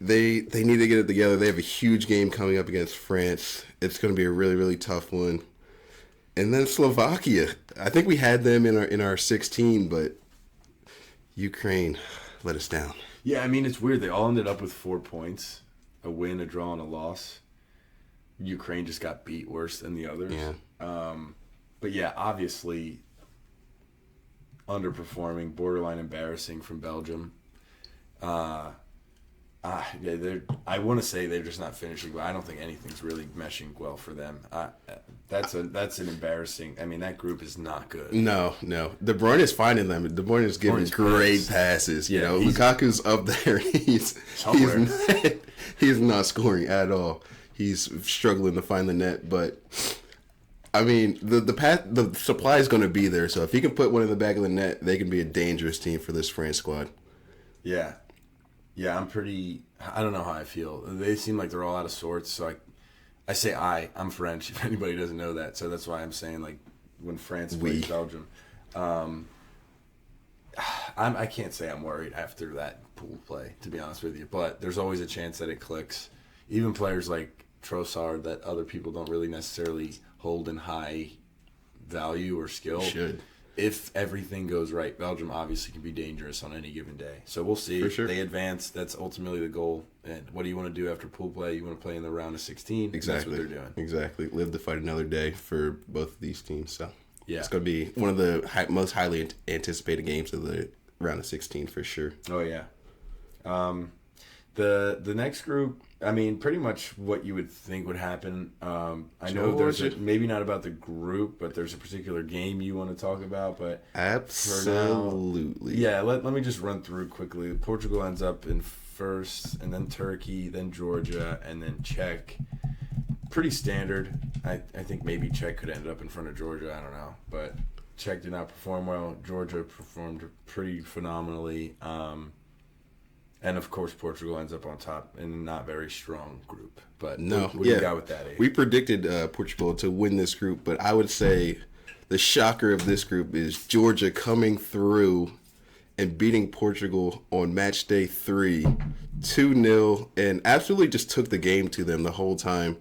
need to get it together. They have a huge game coming up against France. It's going to be a really, really tough one. And then Slovakia. I think we had them in our 16, but Ukraine let us down. Yeah, I mean, it's weird. They all ended up with 4 points, a win, a draw, and a loss. Ukraine just got beat worse than the others. Yeah. But yeah, obviously underperforming, borderline embarrassing from Belgium. Yeah, I want to say they're just not finishing, but I don't think anything's really meshing well for them. That's an embarrassing. I mean, that group is not good. No. De Bruyne is finding them. De Bruyne is giving great passes. Yeah, Lukaku's up there. He's not scoring at all. He's struggling to find the net, but I mean, the supply is going to be there. So if he can put one in the back of the net, they can be a dangerous team for this France squad. Yeah. Yeah, I don't know how I feel. They seem like they're all out of sorts. So I say I'm French, if anybody doesn't know that. So that's why I'm saying, when France plays Belgium. I can't say I'm worried after that pool play, to be honest with you. But there's always a chance that it clicks. Even players like Trossard that other people don't really necessarily hold in high value or skill. Should. if everything goes right, Belgium obviously can be dangerous on any given day. So we'll see. For sure. They advance. That's ultimately the goal. And what do you want to do after pool play? You want to play in the round of 16? Exactly. That's what they're doing. Exactly. Live to fight another day for both of these teams. So yeah, it's going to be one of the most highly anticipated games of the round of 16 for sure. Oh, yeah. The next group, I mean, pretty much what you would think would happen. I know there's maybe not about the group, but there's a particular game you want to talk about. But absolutely, yeah. Let me just run through quickly. Portugal ends up in first, and then Turkey, then Georgia, and then Czech. Pretty standard. I think maybe Czech could end up in front of Georgia. I don't know, but Czech did not perform well. Georgia performed pretty phenomenally. And, of course, Portugal ends up on top in a not very strong group. But what do you got with that, Abe? We predicted Portugal to win this group, but I would say the shocker of this group is Georgia coming through and beating Portugal on match day 3, 2-0, and absolutely just took the game to them the whole time.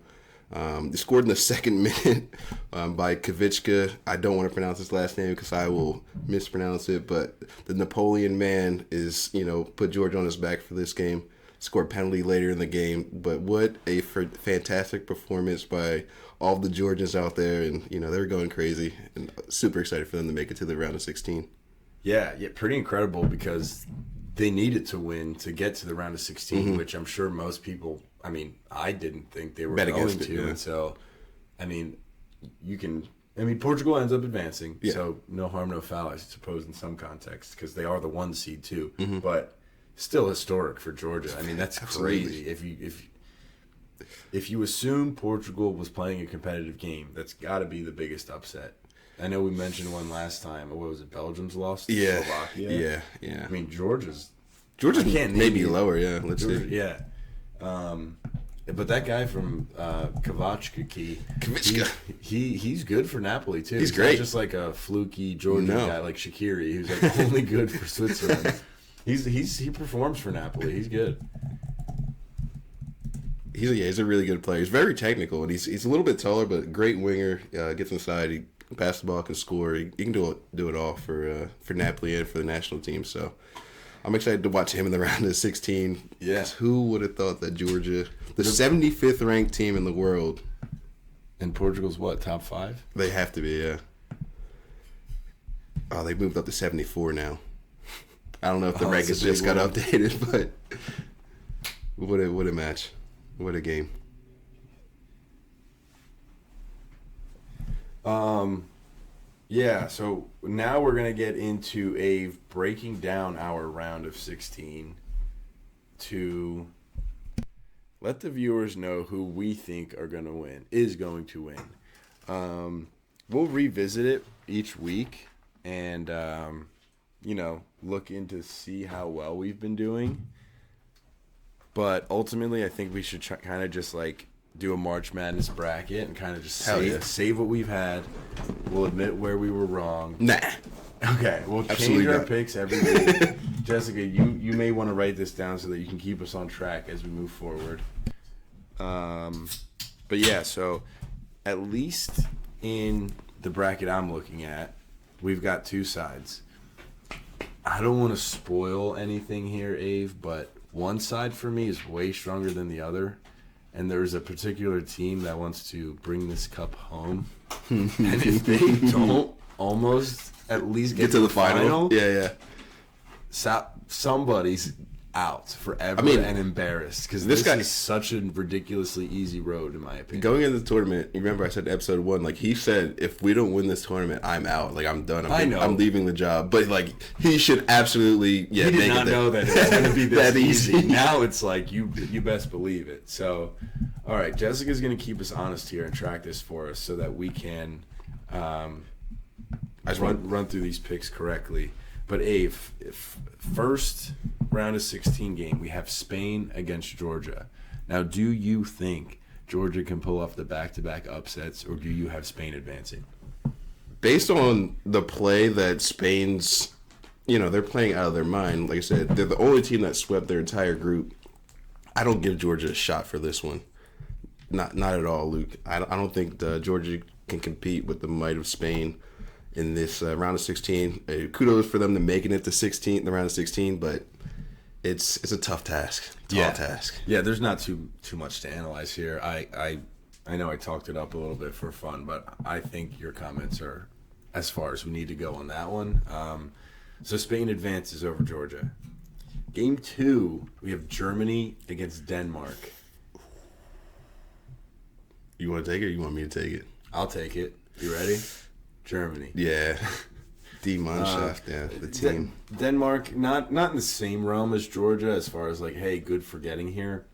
They scored in the second minute by Kavicka. I don't want to pronounce his last name because I will mispronounce it, but the Napoleon man is, put Georgia on his back for this game. Scored penalty later in the game, but what a fantastic performance by all the Georgians out there, and, they're going crazy, and super excited for them to make it to the round of 16. Yeah, pretty incredible because they needed to win to get to the round of 16, which I'm sure most people, I didn't think they were going to. Yeah. And so, Portugal ends up advancing. Yeah. So no harm, no foul, I suppose, in some context, because they are the 1 seed too. Mm-hmm. But still historic for Georgia. That's crazy. If you assume Portugal was playing a competitive game, that's got to be the biggest upset. I know we mentioned one last time. What was it? Belgium's lost to Slovakia? Yeah. Georgia's maybe lower, yeah. Let's see. Yeah. But that guy from Kavicka, he's good for Napoli, too. He's great. Not just like a fluky Georgian guy like Shaqiri, who's like only good for Switzerland. He performs for Napoli. He's good. He's a really good player. He's very technical, and he's a little bit taller, but great winger. Gets inside, he can pass the ball, can score. He can do it all for Napoli and for the national team. So I'm excited to watch him in the round of 16. Yes. Who would have thought that Georgia, the 75th ranked team in the world, and Portugal's what, top 5? They have to be, yeah. Oh, they moved up to 74 now. I don't know if the rankings just got updated, but what a match. What a game. Yeah, so now we're going to get into breaking down our round of 16 to let the viewers know who we think is going to win. We'll revisit it each week and, look into see how well we've been doing. But ultimately, I think we should kind of just do a March Madness bracket and kind of just save what we've had. We'll admit where we were wrong. Nah. Okay, we'll change our picks every week. Jessica, you may want to write this down so that you can keep us on track as we move forward. But yeah, so at least in the bracket I'm looking at, we've got 2 sides. I don't want to spoil anything here, Ave, but one side for me is way stronger than the other. And there's a particular team that wants to bring this cup home. And if they don't almost at least get to the final, somebody's out forever and embarrassed. Because this guy is such a ridiculously easy road, in my opinion. Going into the tournament, you remember I said in episode 1, he said, if we don't win this tournament, I'm out. I'm done. I'm leaving the job. But, he should absolutely, he did not know that it was going to be this easy. Now it's you best believe it. So, all right, Jessica's going to keep us honest here and track this for us so that we can run through these picks correctly. But if first round of 16 game, we have Spain against Georgia. Now, do you think Georgia can pull off the back-to-back upsets, or do you have Spain advancing? Based on the play that Spain's, they're playing out of their mind. Like I said, they're the only team that swept their entire group. I don't give Georgia a shot for this one. Not at all, Luke. I don't think Georgia can compete with the might of Spain. in this round of 16. Kudos for them to making it to 16, the round of 16, but it's a tough task. Tall task. Yeah, there's not too much to analyze here. I know I talked it up a little bit for fun, but I think your comments are as far as we need to go on that one. So Spain advances over Georgia. Game 2, we have Germany against Denmark. You want to take it or you want me to take it? I'll take it. You ready? Germany. Yeah. Die Mannschaft, the team. Denmark, not in the same realm as Georgia as far as like, hey, good for getting here.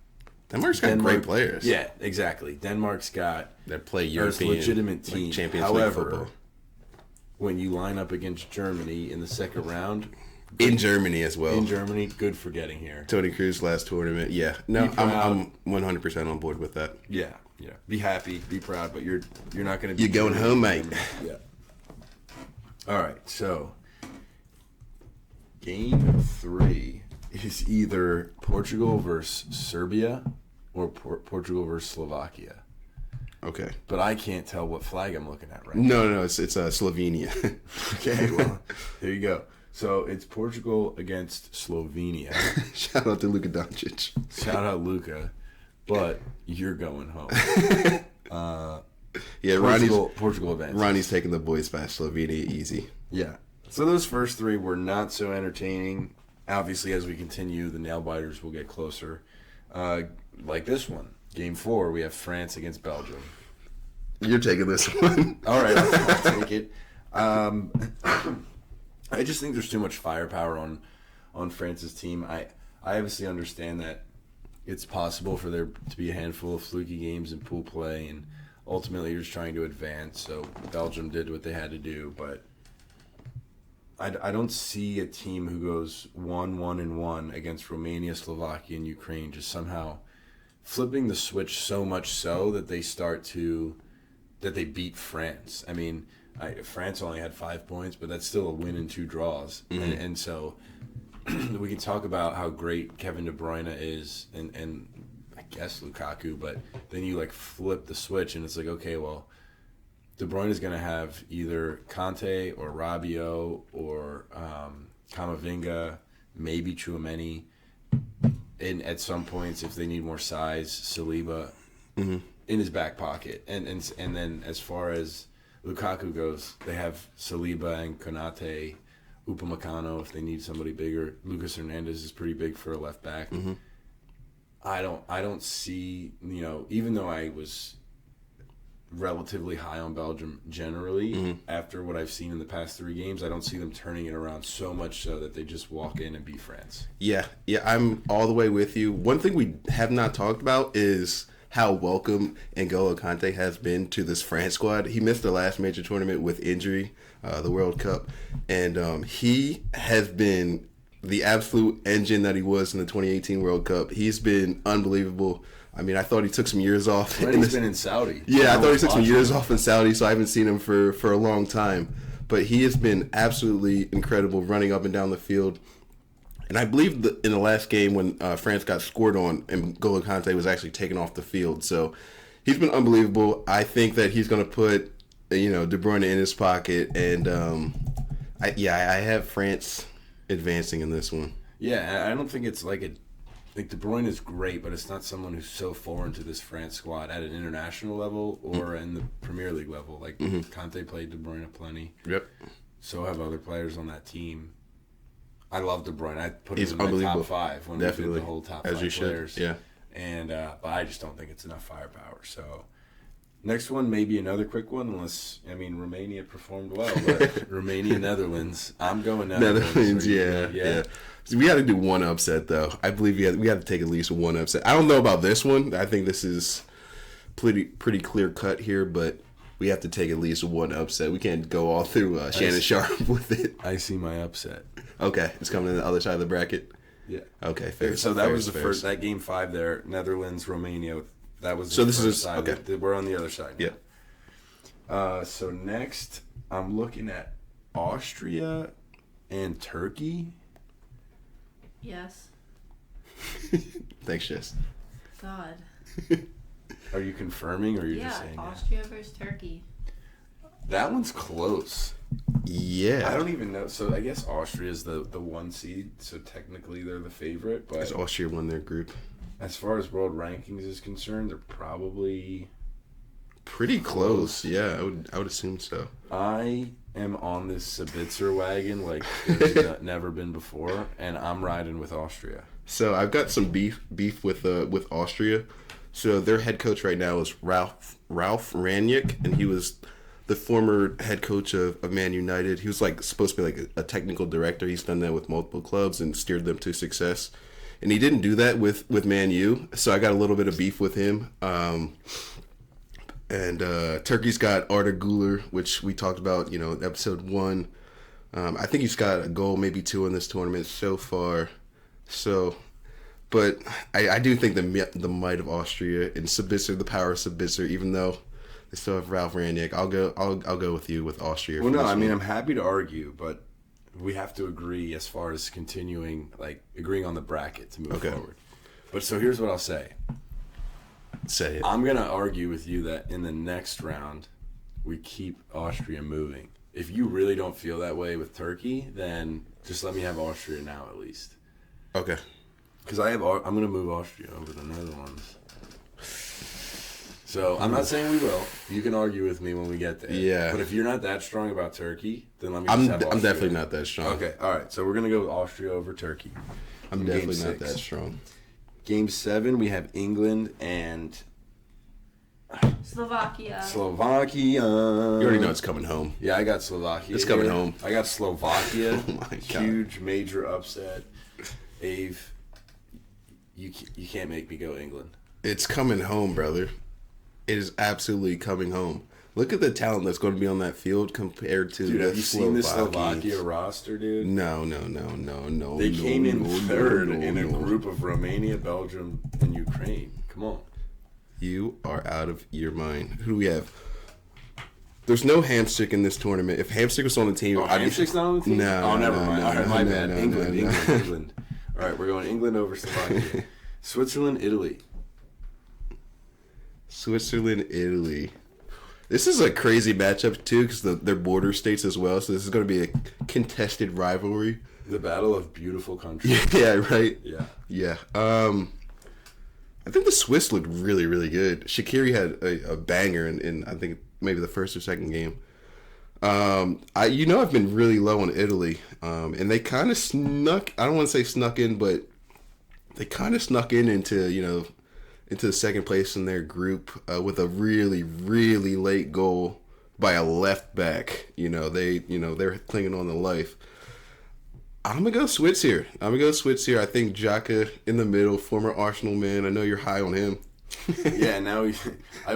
Denmark's got great players. Yeah, exactly. Denmark's got that play European, legitimate team. Like Champions However, League football. When you line up against Germany in the second round, in Germany as well. In Germany, good for getting here. Tony Cruz last tournament. Yeah. No, I'm 100% on board with that. Yeah. Be happy, be proud, but you're not going to be. You're going home, mate. Yeah. All right. So, game 3 is either Portugal versus Serbia or Portugal versus Slovakia. Okay. But I can't tell what flag I'm looking at right now. No, it's Slovenia. Okay, well, there you go. So it's Portugal against Slovenia. Shout out to Luka Doncic. Shout out Luka, but you're going home. Yeah, Portugal advances. Ronnie's taking the boys past Slovenia easy. Yeah. So those first 3 were not so entertaining. Obviously, as we continue, the nail biters will get closer. Like this one. Game 4, we have France against Belgium. You're taking this one. All right, I'll take it. I just think there's too much firepower on France's team. I obviously understand that it's possible for there to be a handful of fluky games in pool play, and ultimately you're just trying to advance. So Belgium did what they had to do, but I don't see a team who goes 1-1-1 against Romania, Slovakia, and Ukraine just somehow flipping the switch so much so that they beat France. I mean, France only had 5 points, but that's still a win and 2 draws. Mm-hmm. And so we can talk about how great Kevin De Bruyne is and I guess Lukaku, but then you like flip the switch and it's like, okay, well, De Bruyne is going to have either Kanté or Rabiot or Camavinga, maybe Tchouaméni. And at some points, if they need more size, Saliba in his back pocket. And then as far as Lukaku goes, they have Saliba and Konate, Upamecano if they need somebody bigger. Lucas Hernandez is pretty big for a left back. Mm-hmm. I don't see, even though I was relatively high on Belgium generally, after what I've seen in the past 3 games, I don't see them turning it around so much so that they just walk in and beat France. Yeah, I'm all the way with you. One thing we have not talked about is how welcome N'Golo Kanté has been to this France squad. He missed the last major tournament with injury, the World Cup, and he has been the absolute engine that he was in the 2018 World Cup. He's been unbelievable. I mean, I thought he took some years off. He's been in Saudi. Yeah, I thought he took some years off in Saudi, so I haven't seen him for a long time. But he has been absolutely incredible running up and down the field. And I believe in the last game when France got scored on, N'Golo Kanté was actually taken off the field. So he's been unbelievable. I think that he's going to put, De Bruyne in his pocket. And, I have France advancing in this one. Yeah, I don't think it's like De Bruyne is great, but it's not someone who's so foreign to this France squad at an international level or in the Premier League level. Like, Kanté played De Bruyne plenty. Yep. So have other players on that team. I love De Bruyne. I put him in my top 5 when we did the whole top 5 players. Yeah. And but I just don't think it's enough firepower. So next one, maybe another quick one, unless Romania performed well. But Romania, Netherlands. I'm going Netherlands. Yeah. So we got to do one upset though. I believe we got to take at least one upset. I don't know about this one. I think this is pretty clear cut here, but we have to take at least one upset. We can't go all through Shannon Sharp with it. I see my upset. Okay, it's coming to the other side of the bracket. Yeah. Okay, fair. So that was the first. That game 5 there, Netherlands, Romania. That was so. This is side. Okay. We're on the other side now. Yeah. So next, I'm looking at Austria and Turkey. Yes. Thanks, Jess. God. Are you confirming or are you just saying Austria versus Turkey. That one's close. Yeah. I don't even know. So I guess Austria's the 1 seed, so technically they're the favorite. But Because Austria won their group. as far as world rankings is concerned, they're probably Pretty close. Yeah, I would assume so. I am on this Sabitzer wagon like there's never been before, and I'm riding with Austria. So I've got some beef with Austria. So their head coach right now is Ralph Rangnick, and he was the former head coach of Man United. He was like supposed to be like a technical director. He's done that with multiple clubs and steered them to success. And he didn't do that with Man U. So I got a little bit of beef with him. And Turkey's got Arda Güler, which we talked about, in episode 1. I think he's got a goal, maybe 2 in this tournament so far. So, but I do think the might of Austria and Sabitzer, the power of Sabitzer, even though they still have Ralph Rangnick, I'll go with you with Austria. Well, no, I mean I'm happy to argue, but we have to agree as far as continuing, like agreeing on the bracket to move forward. But so here's what I'll say. Say it. I'm gonna argue with you that in the next round we keep Austria moving. If you really don't feel that way with Turkey, then just let me have Austria now at least. Okay. Because I'm gonna move Austria over the Netherlands. So I'm not saying we will. You can argue with me when we get there. Yeah. But if you're not that strong about Turkey, then let me. I'm have Austria. definitely not that strong. Okay. All right. So we're gonna go with Austria over Turkey. I'm definitely not that strong. Game 7, we have England and Slovakia. You already know it's coming home. Yeah, I got Slovakia. It's coming home. I got Slovakia. Oh my God. Huge, major upset. Ave, you can't make me go England. It's coming home, brother. It is absolutely coming home. Look at the talent that's going to be on that field compared to Dude, the have you seen the Slovakians. Slovakia roster, dude? No. They came in third in a no. group of Romania, Belgium, and Ukraine. Come on. You are out of your mind. Who do we have? There's no Hamstick in this tournament. If Hamstick was on the team, Hamstick's not on the team? No. Oh, never mind. All right, my bad. No. England. All right, we're going England over Slovakia. Switzerland, Italy. Switzerland, Italy. This is a crazy matchup, too, because they're border states as well, so this is going to be a contested rivalry. The battle of beautiful countries. Yeah, right? Yeah. I think the Swiss looked really, really good. Shaqiri had a banger in I think maybe the first or second game. I've been really low on Italy, and they kind of snuck. I don't want to say snuck in, but they kind of snuck into the second place in their group with a really, really late goal by a left back. They're clinging on to life. I'm going to go Swiss here. I think Xhaka in the middle, former Arsenal man. I know you're high on him. Yeah, now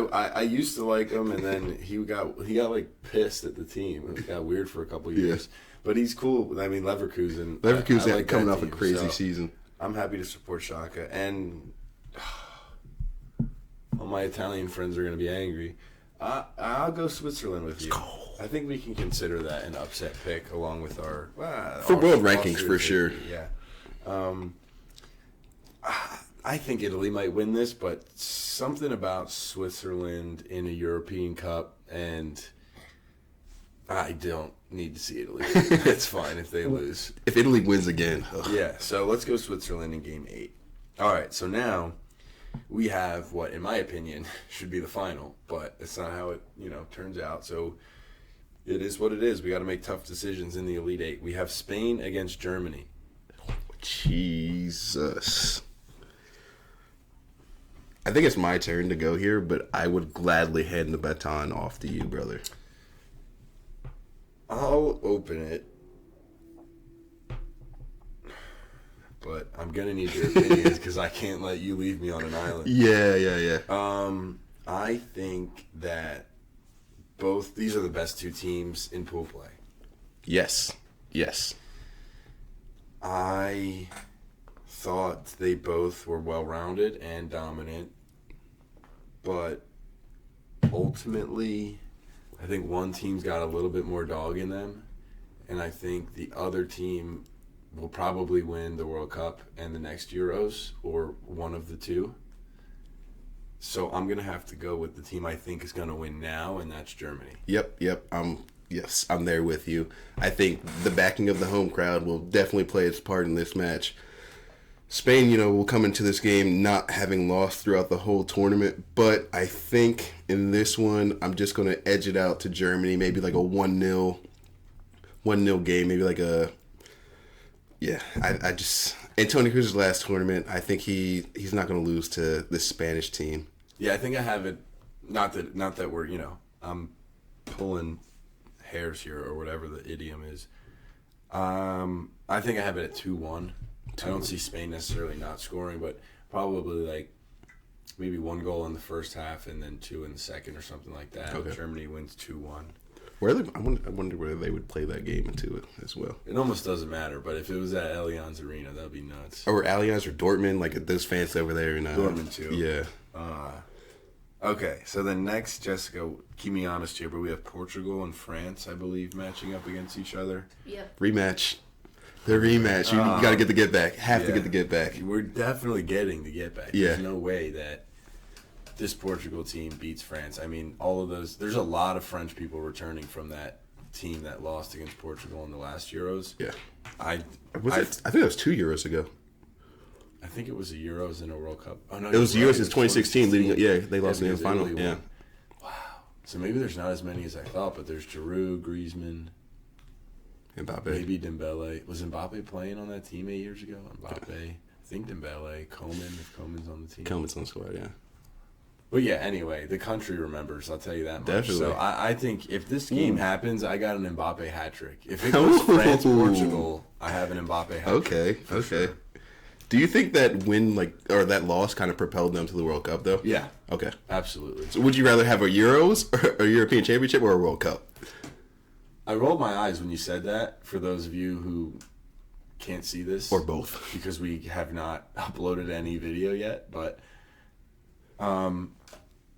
I used to like him, and then he got like pissed at the team. It got weird for a couple of years. But he's cool. I mean, Leverkusen. Leverkusen I like coming that off a team, crazy so season. I'm happy to support Xhaka. And all my Italian friends are going to be angry. I'll go Switzerland with you. I think we can consider that an upset pick along with our for world rankings for sure. Yeah. I think Italy might win this, but something about Switzerland in a European Cup, and I don't need to see Italy. It's fine if they lose. If Italy wins again. Yeah, so let's go Switzerland in Game 8. All right, so now we have what, in my opinion, should be the final, but it's not how it turns out. So it is what it is. We got to make tough decisions in the Elite 8. We have Spain against Germany. Jesus. I think it's my turn to go here, but I would gladly hand the baton off to you, brother. I'll open it, but I'm going to need your opinions because I can't let you leave me on an island. Yeah. I think that these are the best two teams in pool play. Yes. I thought they both were well-rounded and dominant, but ultimately, I think one team's got a little bit more dog in them, and I think the other team will probably win the World Cup and the next Euros, or one of the two. So I'm going to have to go with the team I think is going to win now, and that's Germany. Yep. Yes, I'm there with you. I think the backing of the home crowd will definitely play its part in this match. Spain, will come into this game not having lost throughout the whole tournament, but I think in this one, I'm just going to edge it out to Germany, maybe like a 1-0 game, maybe like a... Yeah, I just... Antonio Cruz's last tournament, I think he's not going to lose to this Spanish team. Yeah, I think I have it... Not that we're, I'm pulling hairs here or whatever the idiom is. I think I have it at 2-1. I don't see Spain necessarily not scoring, but probably like maybe 1 goal in the first half and then 2 in the second or something like that. Okay. Germany wins 2-1. I wonder whether they would play that game into it as well. It almost doesn't matter, but if it was at Allianz Arena, that would be nuts. Or Allianz or Dortmund, like those fans over there. Dortmund too. Yeah. Okay, so then next, Jessica, keep me honest here, but we have Portugal and France, I believe, matching up against each other. Yep. Rematch. The rematch. You got to get the get back. Have to get the get back. We're definitely getting the get back. Yeah. There's no way that this Portugal team beats France. I mean, all of those. There's a lot of French people returning from that team that lost against Portugal in the last Euros. Yeah. I think it was 2 Euros ago. I think it was a Euros and a World Cup. Oh no, it was Euros in 2016. They lost in the final. Yeah. Wow. So maybe there's not as many as I thought, but there's Giroud, Griezmann. Mbappe. Maybe Dembele. Was Mbappe playing on that team 8 years ago? Mbappe. I think Dembele. Coman, if Coman's on the team. Coman's on the squad, yeah. But yeah, anyway, the country remembers, I'll tell you that much. Definitely. So I think if this game happens, I got an Mbappe hat trick. If it goes France-Portugal, I have an Mbappe hat trick. Okay. Sure. Do you think that win, or that loss kind of propelled them to the World Cup, though? Yeah. Okay. Absolutely. So would you rather have a Euros, or a European Championship, or a World Cup? I rolled my eyes when you said that, for those of you who can't see this. Or both. Because we have not uploaded any video yet, but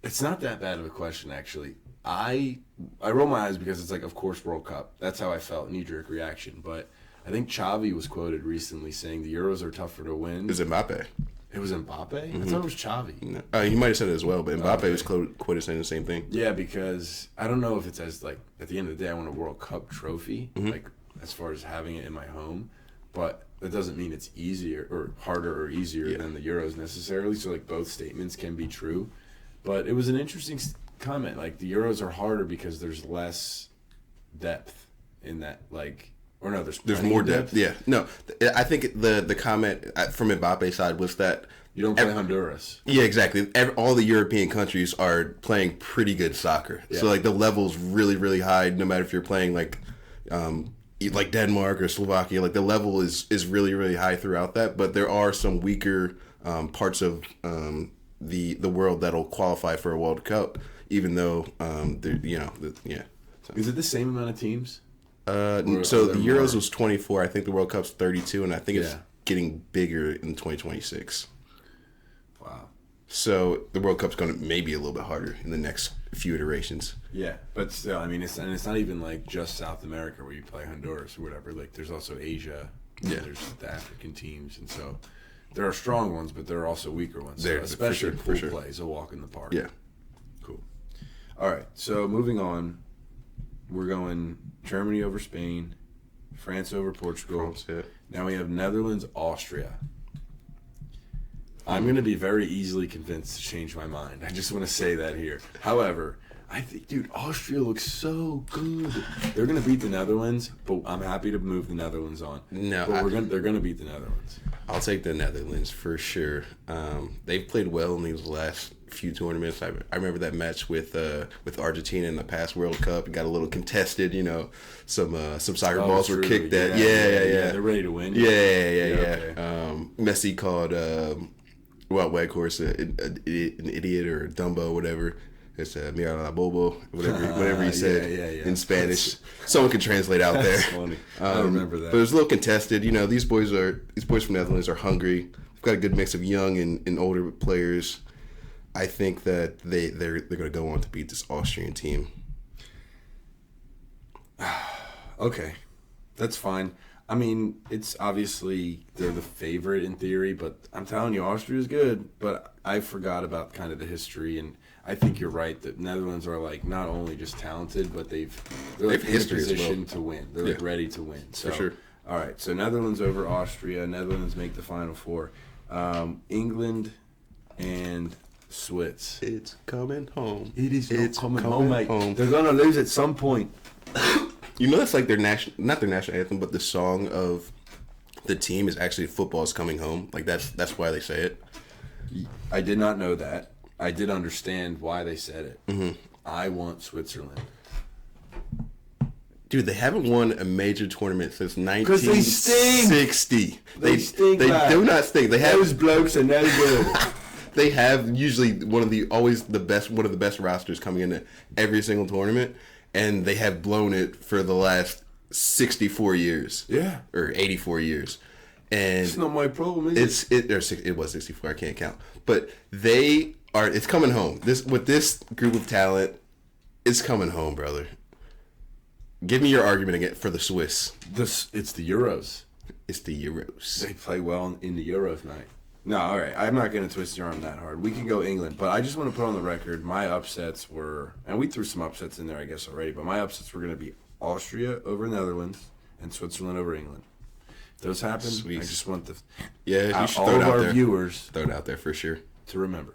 it's not that bad of a question, actually. I roll my eyes because it's like, of course, World Cup. That's how I felt, knee-jerk reaction. But I think Xavi was quoted recently saying the Euros are tougher to win. It was Mbappe. It was Mbappe? Mm-hmm. I thought it was Xavi. No. He might have said it as well, but Mbappe was quoted saying the same thing. Yeah, because I don't know if it's as, like, at the end of the day, I want a World Cup trophy, like, as far as having it in my home. But that doesn't mean it's easier or harder or easier than the Euros necessarily. So, like, both statements can be true. But it was an interesting comment. Like, the Euros are harder because there's less depth in that, like... Or no, there's more depth. Yeah. No, I think the comment from Mbappe's side was that... You don't play Honduras. Yeah, exactly. All the European countries are playing pretty good soccer. Yeah. So, like, the level's really, really high, no matter if you're playing, like Denmark or Slovakia. Like, the level is really, really high throughout that. But there are some weaker parts of the world that'll qualify for a World Cup, even though, So. Is it the same amount of teams? So the Euros was 24. I think the World Cup's 32, and I think it's getting bigger in 2026. Wow. So the World Cup's going to maybe a little bit harder in the next few iterations. Yeah, but still, I mean, it's not even like just South America where you play Honduras or whatever. Like, there's also Asia. Yeah. There's the African teams, and so there are strong ones, but there are also weaker ones. So especially pool play is a walk in the park. Yeah. Cool. All right, so moving on. We're going Germany over Spain, France over Portugal. Now we have Netherlands, Austria. I'm going to be very easily convinced to change my mind. I just want to say that here. However, I think, dude, Austria looks so good. They're going to beat the Netherlands, but I'm happy to move the Netherlands on. No, they're going to beat the Netherlands. I'll take the Netherlands for sure. They've played well in these last few tournaments. I remember that match with Argentina in the past World Cup. It got a little contested, some soccer balls were kicked at. Yeah. They're ready to win. Yeah. Okay. Messi called Weghorst an idiot or a Dumbo, whatever. It's Mira la Bobo, whatever he said in Spanish. Someone can translate out there. That's funny. I remember that. But it was a little contested. These boys from Netherlands are hungry. They've got a good mix of young and older players. I think that they're going to go on to beat this Austrian team. Okay, that's fine. I mean, it's obviously they're the favorite in theory, but I'm telling you, Austria's good. But I forgot about kind of the history, and I think you're right that Netherlands are like not only just talented, but they're like in a position to win. They're like ready to win. So, for sure. All right, so Netherlands over Austria. Netherlands make the Final Four. England and Swiss. It's coming home. It is It's coming coming home, mate. home. They're gonna lose at some point. You know, that's like their not their national anthem, but the song of the team is actually "Football is Coming Home." Like that's why they say it. I did not know that. I did understand why they said it. Mm-hmm. I want Switzerland. Dude, they haven't won a major tournament since 1960. They stink. They do not stink. They have Those blokes are no good. They have usually one of the best rosters coming into every single tournament, and they have blown it for the last 64 years. Yeah. Or 84 years. And It's not my problem, is it? it was 64, I can't count. But it's coming home. With this group of talent, it's coming home, brother. Give me your argument again for the Swiss. It's the Euros. It's the Euros. They play well in the Euros night. No, all right. I'm not going to twist your arm that hard. We can go England, but I just want to put on the record my upsets were, and we threw some upsets in there, I guess, already, but my upsets were going to be Austria over Netherlands and Switzerland over England. If those happen, Sweet. I just want Yeah, you should all throw it of out our there. viewers Throw it out there for sure. to remember.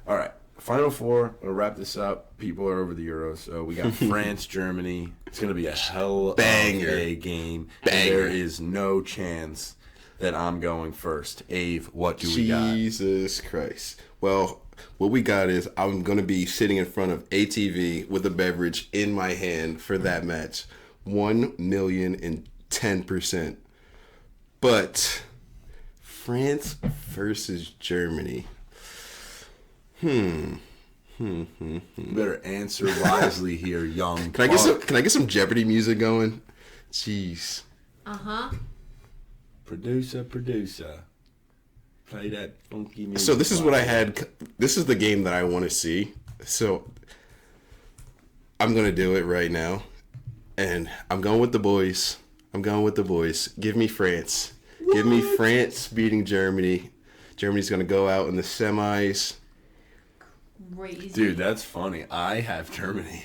All right. Final four. We'll wrap this up. People are over the Euros, so we got France, Germany. It's going to be a hell Banger. of a game. Banger. There is no chance that I'm going first. Ave, what do we got? Jesus Christ. Well, what we got is I'm going to be sitting in front of ATV with a beverage in my hand for that match. 1,010%. But France versus Germany. Better answer wisely here, young. Can I get some Jeopardy music going? Jeez. Producer. Play that funky music. So this is what I had. This is the game that I want to see. So I'm going to do it right now. And I'm going with the boys. Give me France. What? Give me France beating Germany. Germany's going to go out in the semis. Crazy. Dude, that's funny. I have Germany.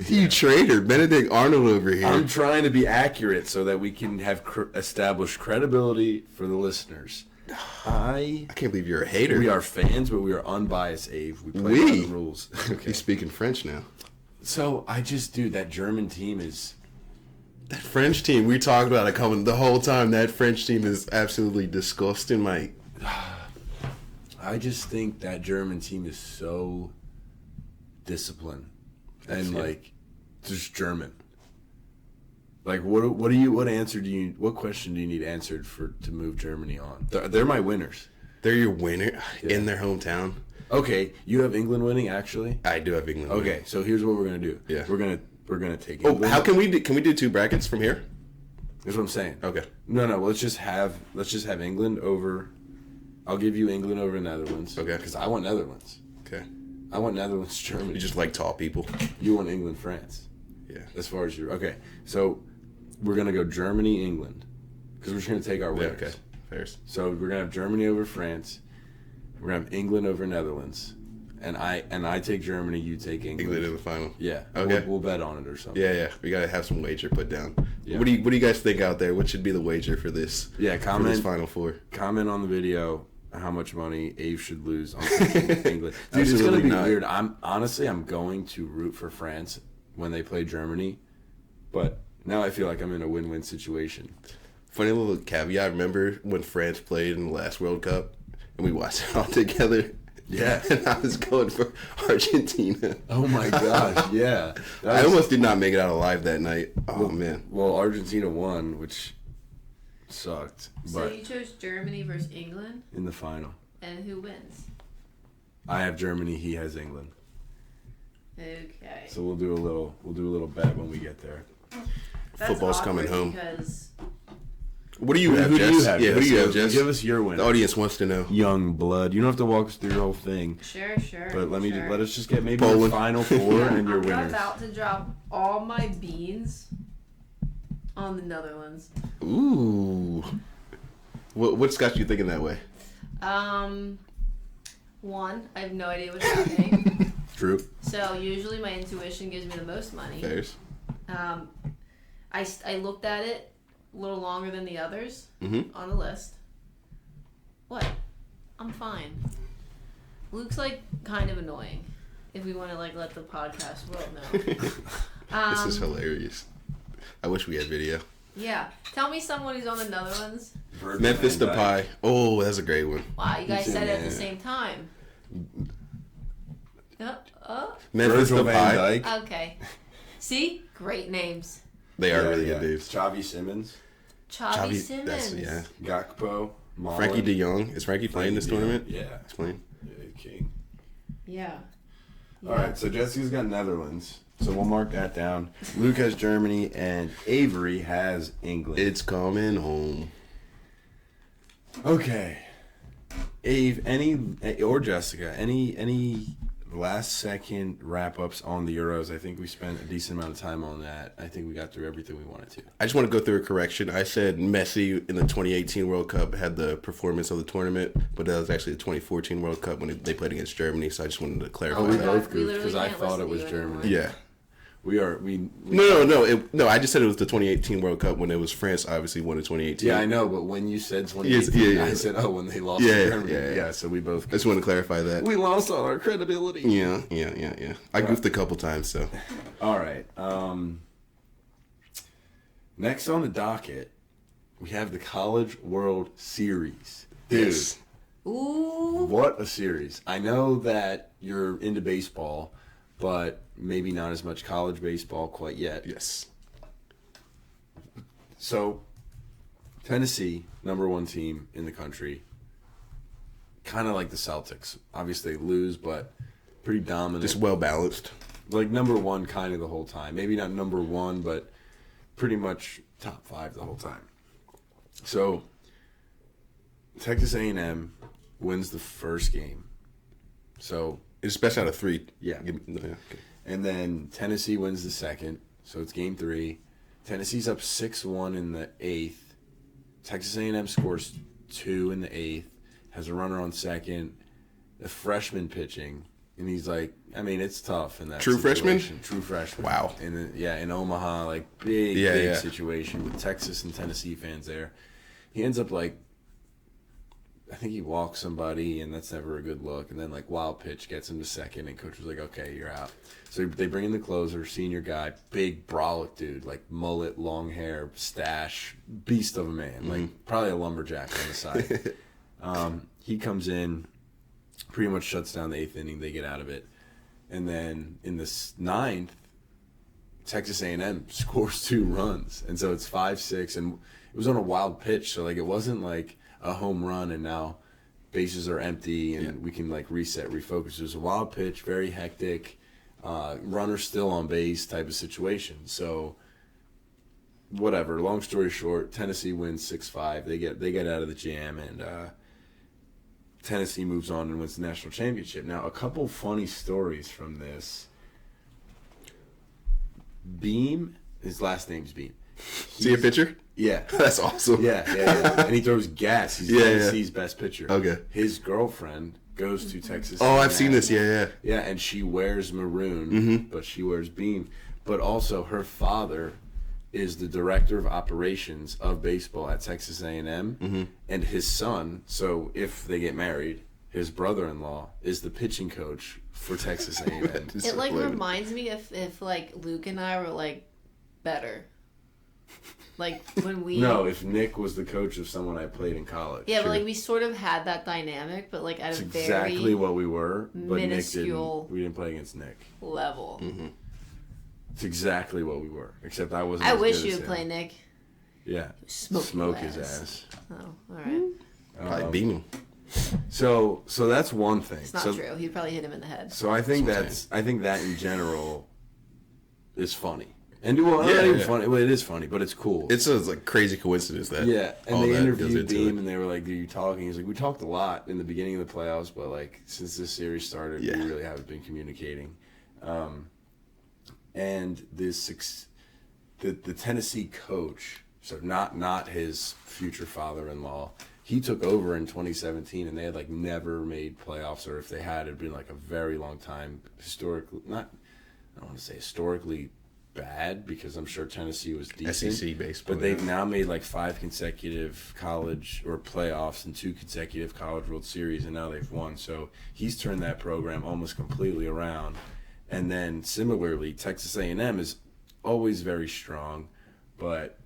You traitor. Benedict Arnold over here. I'm trying to be accurate so that we can have established credibility for the listeners. I can't believe you're a hater. We are fans, but we are unbiased, Ave. We play by the rules. Okay. He's speaking French now. So, dude, that German team is... That French team, we talked about it coming the whole time. That French team is absolutely disgusting, Mike. I just think that German team is so disciplined and just German. Like what question do you need answered to move Germany on? They're my winners. They're your winner in their hometown. Okay, you have England winning actually? I do have England winning. Okay, so here's what we're gonna do. Yeah. We're gonna take England. How can we do two brackets from here? That's what I'm saying. Okay. No, let's just have England over. I'll give you England over Netherlands. Okay. Because I want Netherlands. Okay. I want Netherlands, Germany. You just like tall people. You want England, France. Yeah. As far as okay. So we're gonna go Germany, England, because we're just gonna take our winners. Yeah, okay. Fairs. So we're gonna have Germany over France. We're gonna have England over Netherlands, and I take Germany. You take England. England in the final. Yeah. Okay. We'll bet on it or something. Yeah. We gotta have some wager put down. Yeah. What do you guys think out there? What should be the wager for this? Yeah. For this Final Four. Comment on the video how much money Ave should lose on England. Dude, it's Absolutely gonna be not. weird. I'm going to root for France when they play Germany, but now I feel like I'm in a win-win situation. Funny little caveat. Remember when France played in the last World Cup and we watched it all together? Yeah. And I was going for Argentina. Oh my gosh, yeah. I almost did not make it out alive that night. Oh, man. Well, Argentina won, which sucked. So But you chose Germany versus England, in the final, and who wins? I have Germany. He has England. Okay. So we'll do a little bet when we get there. That's Football's coming awkward home. Because What do you have, Who Jess? do you have? Yeah, who do you have, So Jess? give us your The winner. audience wants to know. Young blood. You don't have to walk us through your whole thing. sure. But sure. let us just get maybe your Poland. final four and your I'm winners. about to drop all my beans On the Netherlands. Ooh. What's got you thinking that way? One, I have no idea what's happening. True. So usually my intuition gives me the most money. Fairs. I looked at it a little longer than the others on the list. What? I'm fine. Luke's like kind of annoying. If we want to like let the podcast world know. This is hilarious. I wish we had video. Yeah. Tell me someone who's on the Netherlands. Memphis Depay. Oh, that's a great one. Wow, you guys said it at the same time. Memphis Virgil van Depay. Dijk. Okay. See? Great names. They are really good dudes. Xavi Simmons. Xavi Simmons. Yeah. Gakpo. Marlon. Frankie de Jong. Is Frankie playing this tournament? Yeah. He's playing. Yeah, king. Yeah. All right, so Jessica's got Netherlands. So we'll mark that down. Luke has Germany, and Avery has England. It's coming home. Okay. Ave, or Jessica, any last second wrap ups on the Euros? I think we spent a decent amount of time on that. I think we got through everything we wanted to. I just want to go through a correction. I said Messi in the 2018 World Cup had the performance of the tournament, but that was actually the 2014 World Cup when they played against Germany, so I just wanted to clarify Oh, we my that. God. both We goofed because literally I can't thought it listen was to you Germany. anymore. Yeah. We No. I just said it was the 2018 World Cup when it was France obviously won in 2018. Yeah, I know, but when you said 2018, Yes, yeah. I said, oh, when they lost to Germany. Yeah, so we both I just want to clarify that. we lost all our credibility. Yeah. I goofed a couple times, so. All right. Next on the docket, we have the College World Series. Dude, Yes. Ooh. what a series. I know that you're into baseball, but maybe not as much college baseball quite yet. Yes. So, Tennessee, #1 team in the country, kind of like the Celtics. Obviously, they lose, but pretty dominant. Just well balanced. Like #1 kind of the whole time. Maybe not #1, but pretty much top 5 the whole time. So, Texas A&M wins the first game. So, It's best out of 3. yeah. Okay. And then Tennessee wins the second. So it's game 3. Tennessee's up 6-1 in the 8th. Texas A&M scores 2 in the 8th. Has a runner on second. The freshman pitching. And he's like, I mean, it's tough in that True freshman? situation. True freshman. Wow. And in Omaha, like big situation with Texas and Tennessee fans there. He ends up like, I think he walks somebody, and that's never a good look. And then, like, wild pitch gets him to second, and coach was like, okay, you're out. So they bring in the closer, senior guy, big brolic dude, like mullet, long hair, stash, beast of a man, like probably a lumberjack on the side. He comes in, pretty much shuts down the 8th inning. They get out of it. And then in the 9th, Texas A&M scores 2 runs. And so it's 5-6, and it was on a wild pitch. So, like, it wasn't like a home run and now bases are empty and we can like reset, refocus. It was a wild pitch, very hectic, runner still on base type of situation. So whatever, long story short, Tennessee wins 6-5. They get out of the jam, and Tennessee moves on and wins the national championship. Now, a couple funny stories from this. Beam, his last name's Beam. See a picture? Yeah. That's awesome. Yeah. And he throws gas. He's Tennessee's best pitcher. Okay. His girlfriend goes to Texas. Oh, I've seen this. Yeah. Yeah, and she wears maroon, but she wears beam. But also, her father is the director of operations of baseball at Texas A&M, and his son. So if they get married, his brother-in-law is the pitching coach for Texas A&M. It like reminds me if like Luke and I were like better. Like when we if Nick was the coach of someone I played in college. Yeah, but like we sort of had that dynamic, but like at It's a exactly very what we were, but minuscule we didn't play against Nick. level. It's exactly what we were, except I wasn't. I as wish good you as would him. play Nick. Yeah, Smoke his ass. ass. Oh, all right. Probably beaming. So that's one thing. It's not true. He'd probably hit him in the head. So I think I think that in general is funny. And well, Yeah, not even yeah. funny. Well, it is funny, but it's cool. It's a like crazy coincidence that And all they that goes interviewed into Beam, it. and they were like, "Are you talking?" He's like, "We talked a lot in the beginning of the playoffs, but like since this series started, Yeah. we really haven't been communicating." And this the Tennessee coach, so not his future father-in-law, he took over in 2017, and they had like never made playoffs, or if they had, it'd been like a very long time. Historically, I don't want to say historically bad, because I'm sure Tennessee was decent. SEC baseball, but they've now made like 5 consecutive college or playoffs and 2 consecutive College World Series, and now they've won. So he's turned that program almost completely around. And then similarly, Texas A&M is always very strong, but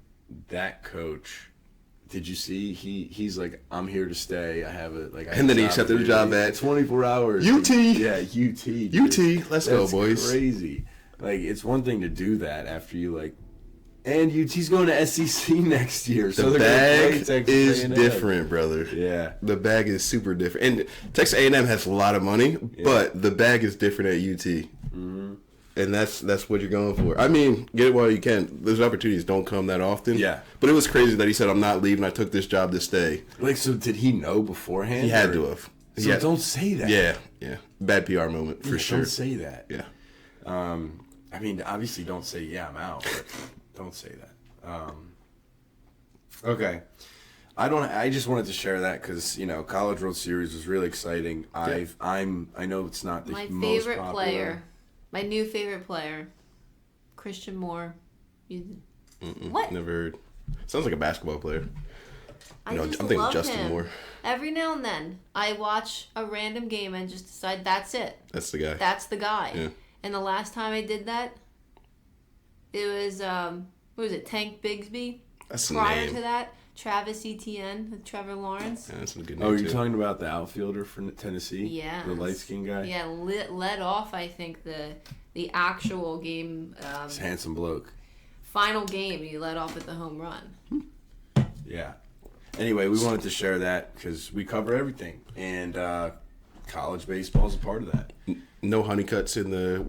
that coach. Did you see? He's like, I'm here to stay. I have a like. And then he accepted the job at 24 hours. UT. Yeah, UT. Dude. UT. Let's go, boys. That's crazy. Like, it's one thing to do that after you like, and UT's going to SEC next year. So the bag is A&M. Different, brother. Yeah, the bag is super different. And Texas A&M has a lot of money, but the bag is different at UT. Mm-hmm. And that's what you're going for. I mean, get it while you can. Those opportunities don't come that often. Yeah. But it was crazy that he said, I'm not leaving. I took this job to stay. Like, so did he know beforehand? He had to have. So don't say that. Yeah. Bad PR moment, for sure. Don't say that. Yeah. I mean, obviously don't say, yeah, I'm out. But don't say that. Okay. I just wanted to share that because, College World Series was really exciting. Yeah. I know it's not the My most favorite popular. player. My new favorite player, Christian Moore. What? Never heard. Sounds like a basketball player. I just I'm thinking love Justin him. Moore. Every now and then, I watch a random game and just decide that's it. That's the guy. That's the guy. Yeah. And the last time I did that, it was what was it? Tank Bigsby. That's the Prior name. to that, Travis Etienne with Trevor Lawrence. Yeah, that's a good name, Oh, you're too. talking about the outfielder for Tennessee? Yeah. The light-skinned guy? Yeah, led off, I think, the actual game. He's a handsome bloke. Final game, he led off with the home run. Yeah. Anyway, we wanted to share that because we cover everything. And college baseball is a part of that. No Honeycutts in the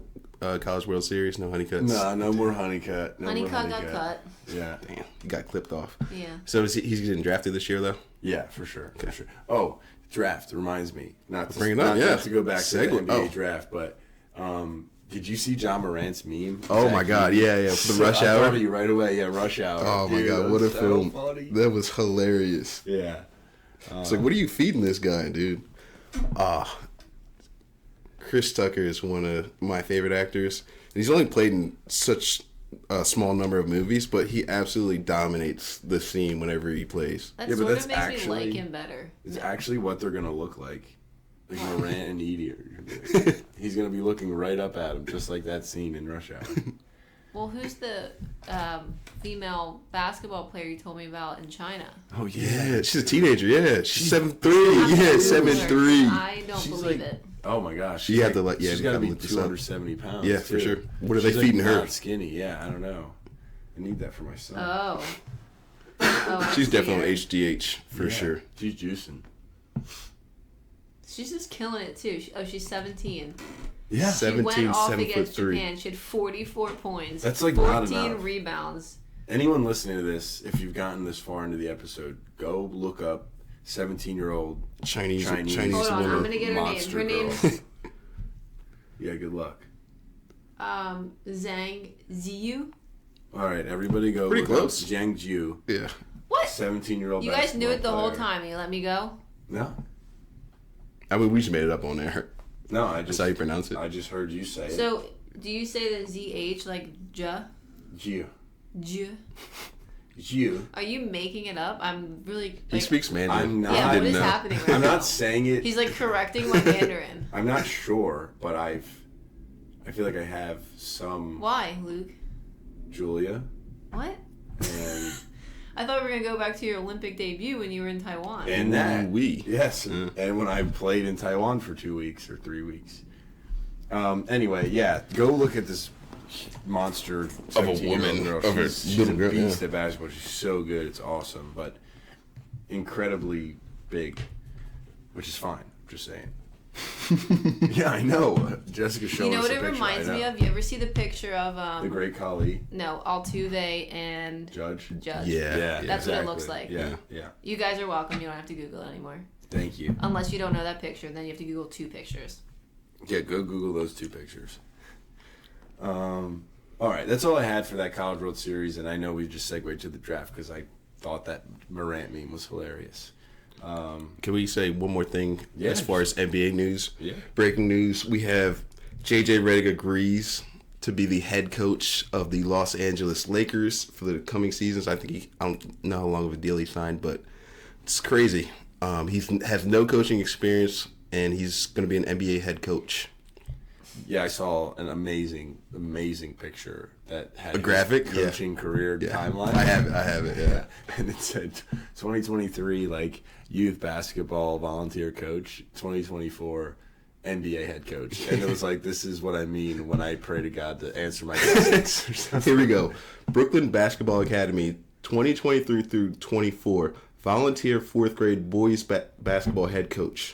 College World Series. No Honeycutts. No more Honeycutt. Honeycutt got cut. Yeah. Damn, he got clipped off. Yeah. So he's getting drafted this year, though? Yeah, for sure. For sure. Oh, draft reminds me. Not to, Bring it up, not, yeah. not to go back to the Segue. NBA draft, but did you see Ja Morant's meme? Oh, my God. Yeah. For the Rush I Hour. thought of you right away. Yeah, Rush Hour. Oh, my Dude, God. that What a was so film. funny. That was hilarious. Yeah. It's like, what are you feeding this guy, dude? Chris Tucker is one of my favorite actors. And he's only played in such a small number of movies, but he absolutely dominates the scene whenever he plays. That Yeah, but sort of that's makes actually- me like him better. It's actually what they're going to look like. Like Morant and Edie are gonna be like, he's going to be looking right up at him, just like that scene in Rush Hour. Well, who's the female basketball player you told me about in China? Oh, Yeah, she's a teenager. Yeah, she's 7'3". I'm Yeah, not 7'3". I don't She's believe like- it. Oh, my gosh. You have to, like, yeah, she's you got to gotta be look this up. 270 pounds. Yeah, for too. sure. What are they She's, feeding like, her? Not skinny. Yeah, I don't know. I need that for my son. Oh. I She's see definitely her. on HGH, for Yeah, sure. She's juicing. She's just killing it too. She's 17. Yeah. She went 17, off 7'3". against Japan. She had 44 points. That's, like, 14 not enough. rebounds. Anyone listening to this, if you've gotten this far into the episode, go look up 17-year-old Chinese Hold Hold on, I'm woman. gonna get her name. monster Her girl. name's Yeah, good luck. Zhang Ziyu. All right, everybody go Pretty look close. up Jiang Ju, Yeah. What? 17-year-old You guys knew it the whole player. time. And you let me go. No. I mean, we just made it up on there. No, I That's just how you pronounce it. I just heard you say it. So, do you say the ZH like J? Ju. J? Ju. Are you making it up? I'm really. He Like, speaks Mandarin. I'm not- Yeah, I what didn't is know. happening right I'm now? not saying it. He's like correcting my Mandarin. I'm not sure, but I feel like I have some Why, Luke? Julia What? and I thought we were gonna go back to your Olympic debut when you were in Taiwan. and that. Ooh-wee. Yes, Yeah. and when I played in Taiwan for 2 weeks or 3 weeks. Anyway, yeah, go look at this monster Of a 17-year-old woman, girl. of a She's little a girl, beast yeah. at basketball. She's so good. It's awesome, but incredibly big, which is fine. Just saying. Yeah, I know. Jessica showed you know us what a it picture. reminds I me know. of? You ever see the picture of The Great Khali no, Altuve and Judge. Judge? Yeah. Yeah, That's what it exactly. looks like. Yeah, yeah. You guys are welcome. You don't have to Google it anymore. Thank you. Unless you don't know that picture, then you have to Google two pictures. Yeah, go Google those two pictures. All right, that's all I had for that College World Series, and I know we just segued to the draft because I thought that Morant meme was hilarious. Can we say one more thing Yeah. as far as NBA news? Yeah. Breaking news, we have JJ Reddick agrees to be the head coach of the Los Angeles Lakers for the coming seasons. I don't know how long of a deal he signed, but it's crazy. He has no coaching experience, and he's going to be an NBA head coach. Yeah, I saw an amazing picture that had A graphic? his coaching career timeline. I have it, yeah. And it said 2023, like, youth basketball volunteer coach, 2024 NBA head coach. And it was like, this is what I mean when I pray to God to answer my questions or something. Here we go. Brooklyn Basketball Academy, 2023 through 24, volunteer fourth grade boys basketball head coach.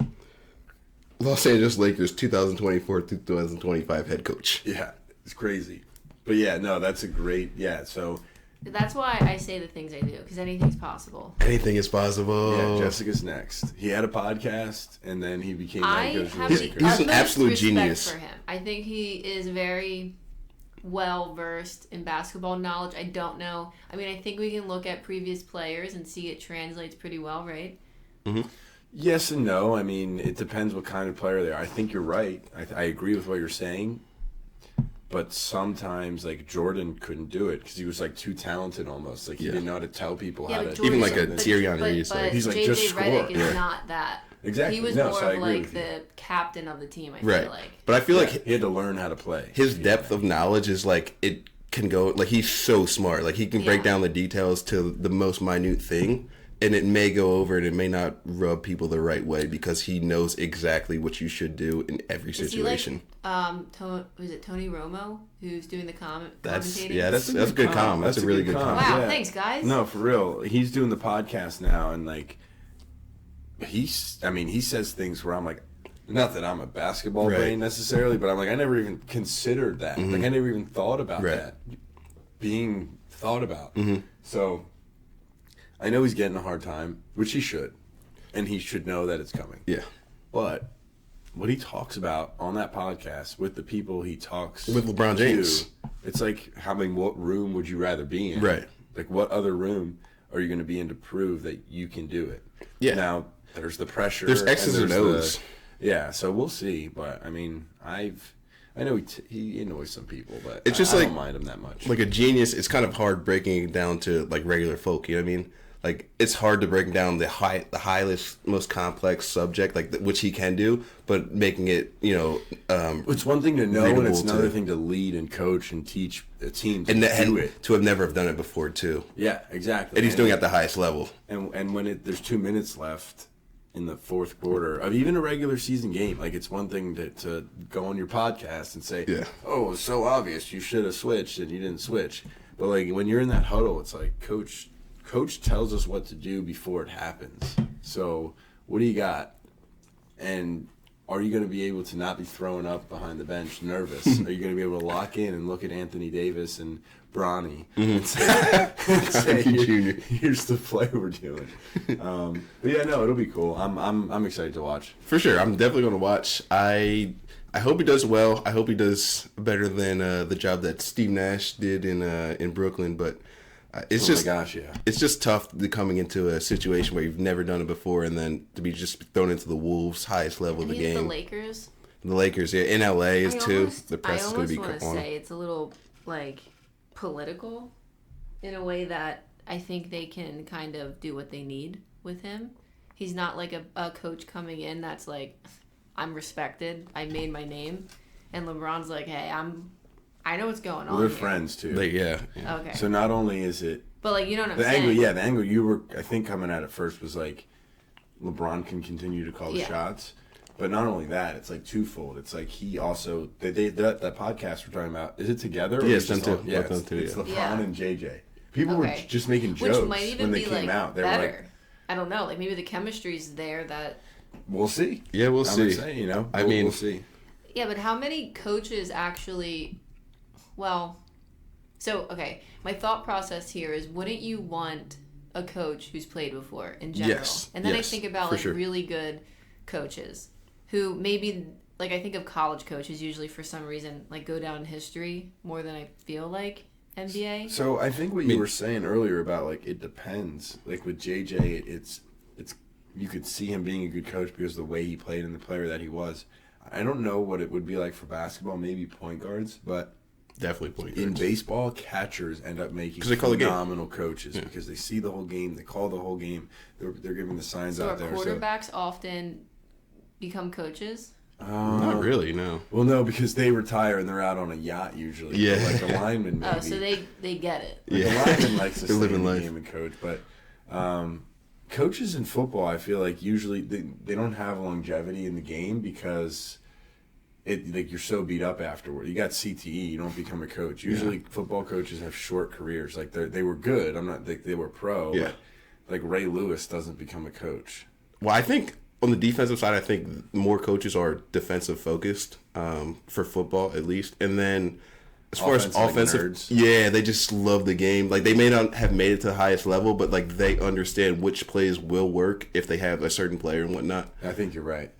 Los Angeles Lakers, 2024 through 2025 head coach. Yeah, it's crazy. But yeah, no, that's a great, so. That's why I say the things I do, because anything's possible. Anything is possible. Yeah, Jessica's next. He had a podcast, and then he became head coach of the Lakers. He's an absolute respect genius. For him. I think he is very well versed in basketball knowledge. I don't know. I mean, I think we can look at previous players and see it translates pretty well, right? Mm-hmm. Yes and no. I mean, it depends what kind of player they are. I think you're right. I agree with what you're saying. But sometimes, like, Jordan couldn't do it because he was, like, too talented almost. Like, he didn't know how to tell people how to do even like a something. Thierry Henry. He's like, JJ just score. Reddick is not that. Exactly. He was No, more so I of, agree like, with you. the captain of the team, I Right. feel like. But I feel like he had to learn how to play. his depth of knowledge is, like, it can go, like, he's so smart. Like, he can break down the details to the most minute thing. And it may go over and it may not rub people the right way because he knows exactly what you should do in every situation. Was it Tony Romo who's doing the commentating? That's a good comment. That's a really good comment. Wow, Yeah. thanks, guys. No, for real. He's doing the podcast now, and, like, he says things where I'm like, not that I'm a basketball brain necessarily, but I'm like, I never even considered that. Mm-hmm. Like, I never even thought about that being thought about. Mm-hmm. So I know he's getting a hard time, which he should, and he should know that it's coming. Yeah. But what he talks about on that podcast with the people he talks With LeBron James. it's like, what room would you rather be in? Right. Like, what other room are you going to be in to prove that you can do it? Yeah. Now, there's the pressure. There's X's and O's. So we'll see. But, I mean, I know he annoys some people, but It's just I like, don't mind him that much. Like a genius, it's kind of hard breaking it down to, like, regular folk. You know what I mean? Like, it's hard to break down the highest, most complex subject, like, which he can do, but making it, it's one thing to know, and it's another to- thing to lead and coach and teach a team to and do it. to have never have done it before, too. Yeah, exactly. And he's doing it at the highest level. And when there's 2 minutes left in the fourth quarter of even a regular season game, like, it's one thing to go on your podcast and say, oh, it's so obvious you should have switched and you didn't switch. But, like, when you're in that huddle, it's like, Coach tells us what to do before it happens. So what do you got? And are you going to be able to not be throwing up behind the bench nervous? Are you going to be able to lock in and look at Anthony Davis and Bronny and say here's the play we're doing? But yeah, no, it'll be cool. I'm excited to watch. For sure. I'm definitely going to watch. I hope he does well. I hope he does better than the job that Steve Nash did in Brooklyn, but it's it's just tough coming into a situation where you've never done it before and then to be just thrown into the Wolves' highest level of the game. The Lakers. The Lakers, yeah, in LA is too. The press is going to be on. I almost want to say it's a little, like, political in a way that I think they can kind of do what they need with him. He's not like a coach coming in that's like, I'm respected, I made my name, and LeBron's like, hey, I know what's going on. They're here. friends too. Yeah. Okay. So not only is it, but, like, you know what I'm the saying? angle, the angle you were, I think, coming at it first was like, LeBron can continue to call the shots, but not only that, it's like twofold. It's like he also that podcast we're talking about. Is it together? Or Yes, them two. Yeah, Them it's two, LeBron and JJ. People were just making jokes which might even when they be, came like, out. They better. were like, I don't know. Like, maybe the chemistry's there that. We'll see. Yeah, we'll see. I'm saying, we'll see. Yeah, but how many coaches actually? Well, so okay. My thought process here is: wouldn't you want a coach who's played before in general? Yes. And then I Yes, think about for like sure. really good coaches who maybe like, I think of college coaches usually for some reason, like, go down in history more than I feel like NBA. So I think what you were saying earlier about, like, it depends. Like, with JJ, it's you could see him being a good coach because of the way he played and the player that he was. I don't know what it would be like for basketball, maybe point guards, but Definitely point in guards. baseball, catchers end up making they call the game. phenomenal coaches because they see the whole game, they call the whole game, they're giving the signs So out are there. quarterbacks often become coaches? Not really, no. Well, no, because they retire and they're out on a yacht usually. Yeah. But like a lineman, maybe. Oh, so they get it. Like Yeah. a lineman likes to They're stay living in the life. game and coach, but coaches in football, I feel like usually they don't have longevity in the game because you're so beat up afterward. You got CTE, you don't become a coach. Usually football coaches have short careers. Like they were good. I'm not they were pro. Yeah. But like Ray Lewis doesn't become a coach. Well, I think on the defensive side, I think more coaches are defensive focused for football, at least. And then as far as offensive, nerds. yeah, they just love the game. Like, they may not have made it to the highest level, but like they understand which plays will work if they have a certain player and whatnot. I think you're right.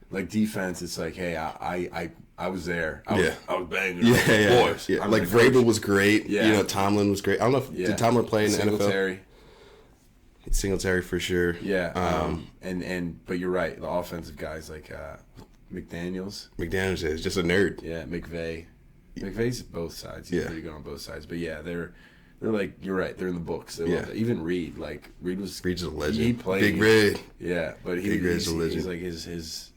Like defense, it's like, hey, I was there. I was banging. Yeah. Boys. Yeah. I'm Like the coach. Vrabel was great. Yeah. You know, Tomlin was great. I don't know if did Tomlin play in the Singletary. NFL? Singletary for sure. Yeah. But you're right. The offensive guys like McDaniels. McDaniels is just a nerd. Yeah, McVay. McVay's both sides. He's pretty good on both sides. But yeah, they're like, you're right. They're in the books. They love that. Even Reed. Like Reed's a legend. He played. Big Red. Yeah, but Big Red's a legend. He's like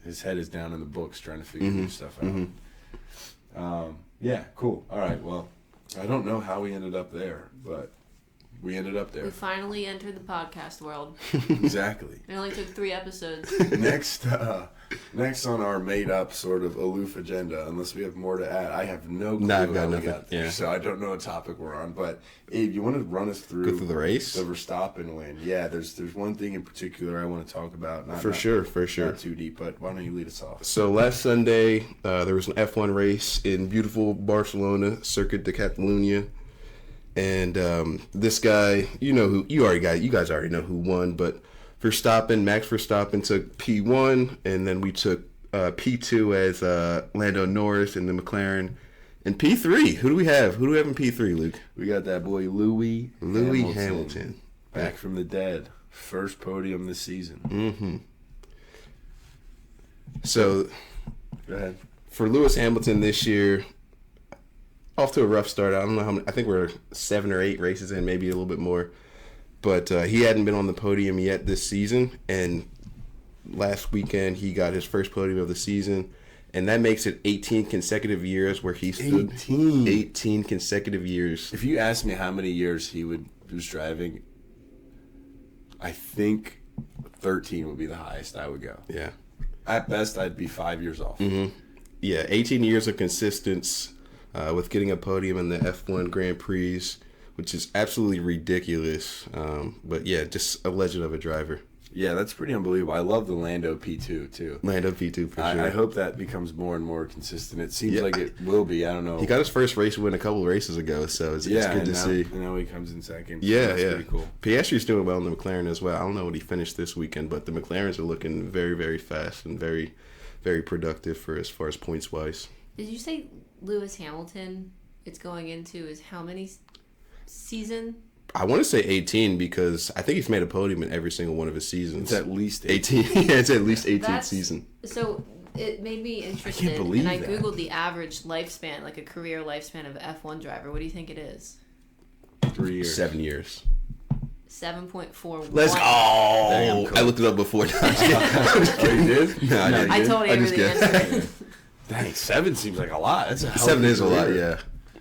his head is down in the books trying to figure new stuff out. Yeah, cool. All right. Well, I don't know how we ended up there, but we ended up there. We finally entered the podcast world. Exactly. It only took 3 episodes. Next on our made-up sort of aloof agenda, unless we have more to add, I have no clue I've got how we nothing. got there, Yeah. so I don't know what topic we're on. But Abe, you want to run us through Go through the race? the Verstappen win? Yeah, there's one thing in particular I want to talk about. For sure. Not too deep, but why don't you lead us off? So last Sunday, there was an F1 race in beautiful Barcelona, Circuit de Catalunya. And this guy, you guys already know who won, but Max Verstappen took P1, and then we took P2 as Lando Norris and the McLaren. And P3, who do we have? Who do we have in P3, Luke? We got that boy Louis Hamilton. back from the dead, first podium this season. Mm-hmm. So Go ahead. for Lewis Hamilton this year, off to a rough start. I don't know how many. I think we're 7 or 8 races in, maybe a little bit more. But he hadn't been on the podium yet this season. And last weekend, he got his first podium of the season. And that makes it 18 consecutive years where he stood. 18 consecutive years. If you asked me how many years he was driving, I think 13 would be the highest I would go. Yeah. At best, I'd be 5 years off. Mm-hmm. Yeah, 18 years of consistency with getting a podium in the F1 Grand Prix, which is absolutely ridiculous. But yeah, just a legend of a driver. Yeah, that's pretty unbelievable. I love the Lando P2 too. Lando P2 for sure. I hope that becomes more and more consistent. It seems like it will be. I don't know. He got his first race win a couple of races ago, so it's good to see. And now he comes in second. Yeah, That's pretty cool. Piastri's doing well in the McLaren as well. I don't know what he finished this weekend, but the McLarens are looking very, very fast and very, very productive for as far as points wise. Did you say Lewis Hamilton? It's going into his how many season? I want to say 18 because I think he's made a podium in every single one of his seasons. It's at least 18. Yeah, it's at least 18 season. So it made me interested, believe and I that. Googled the average lifespan, like a career lifespan of an F1 driver. What do you think it is? 3 years. 7 years. 7.41. Let's go. Damn, I looked it up before. Oh, you did? No, I didn't. I totally I knew just the guessed. answer. Dang, 7 seems like a lot. That's a hell 7 of is a lot, career.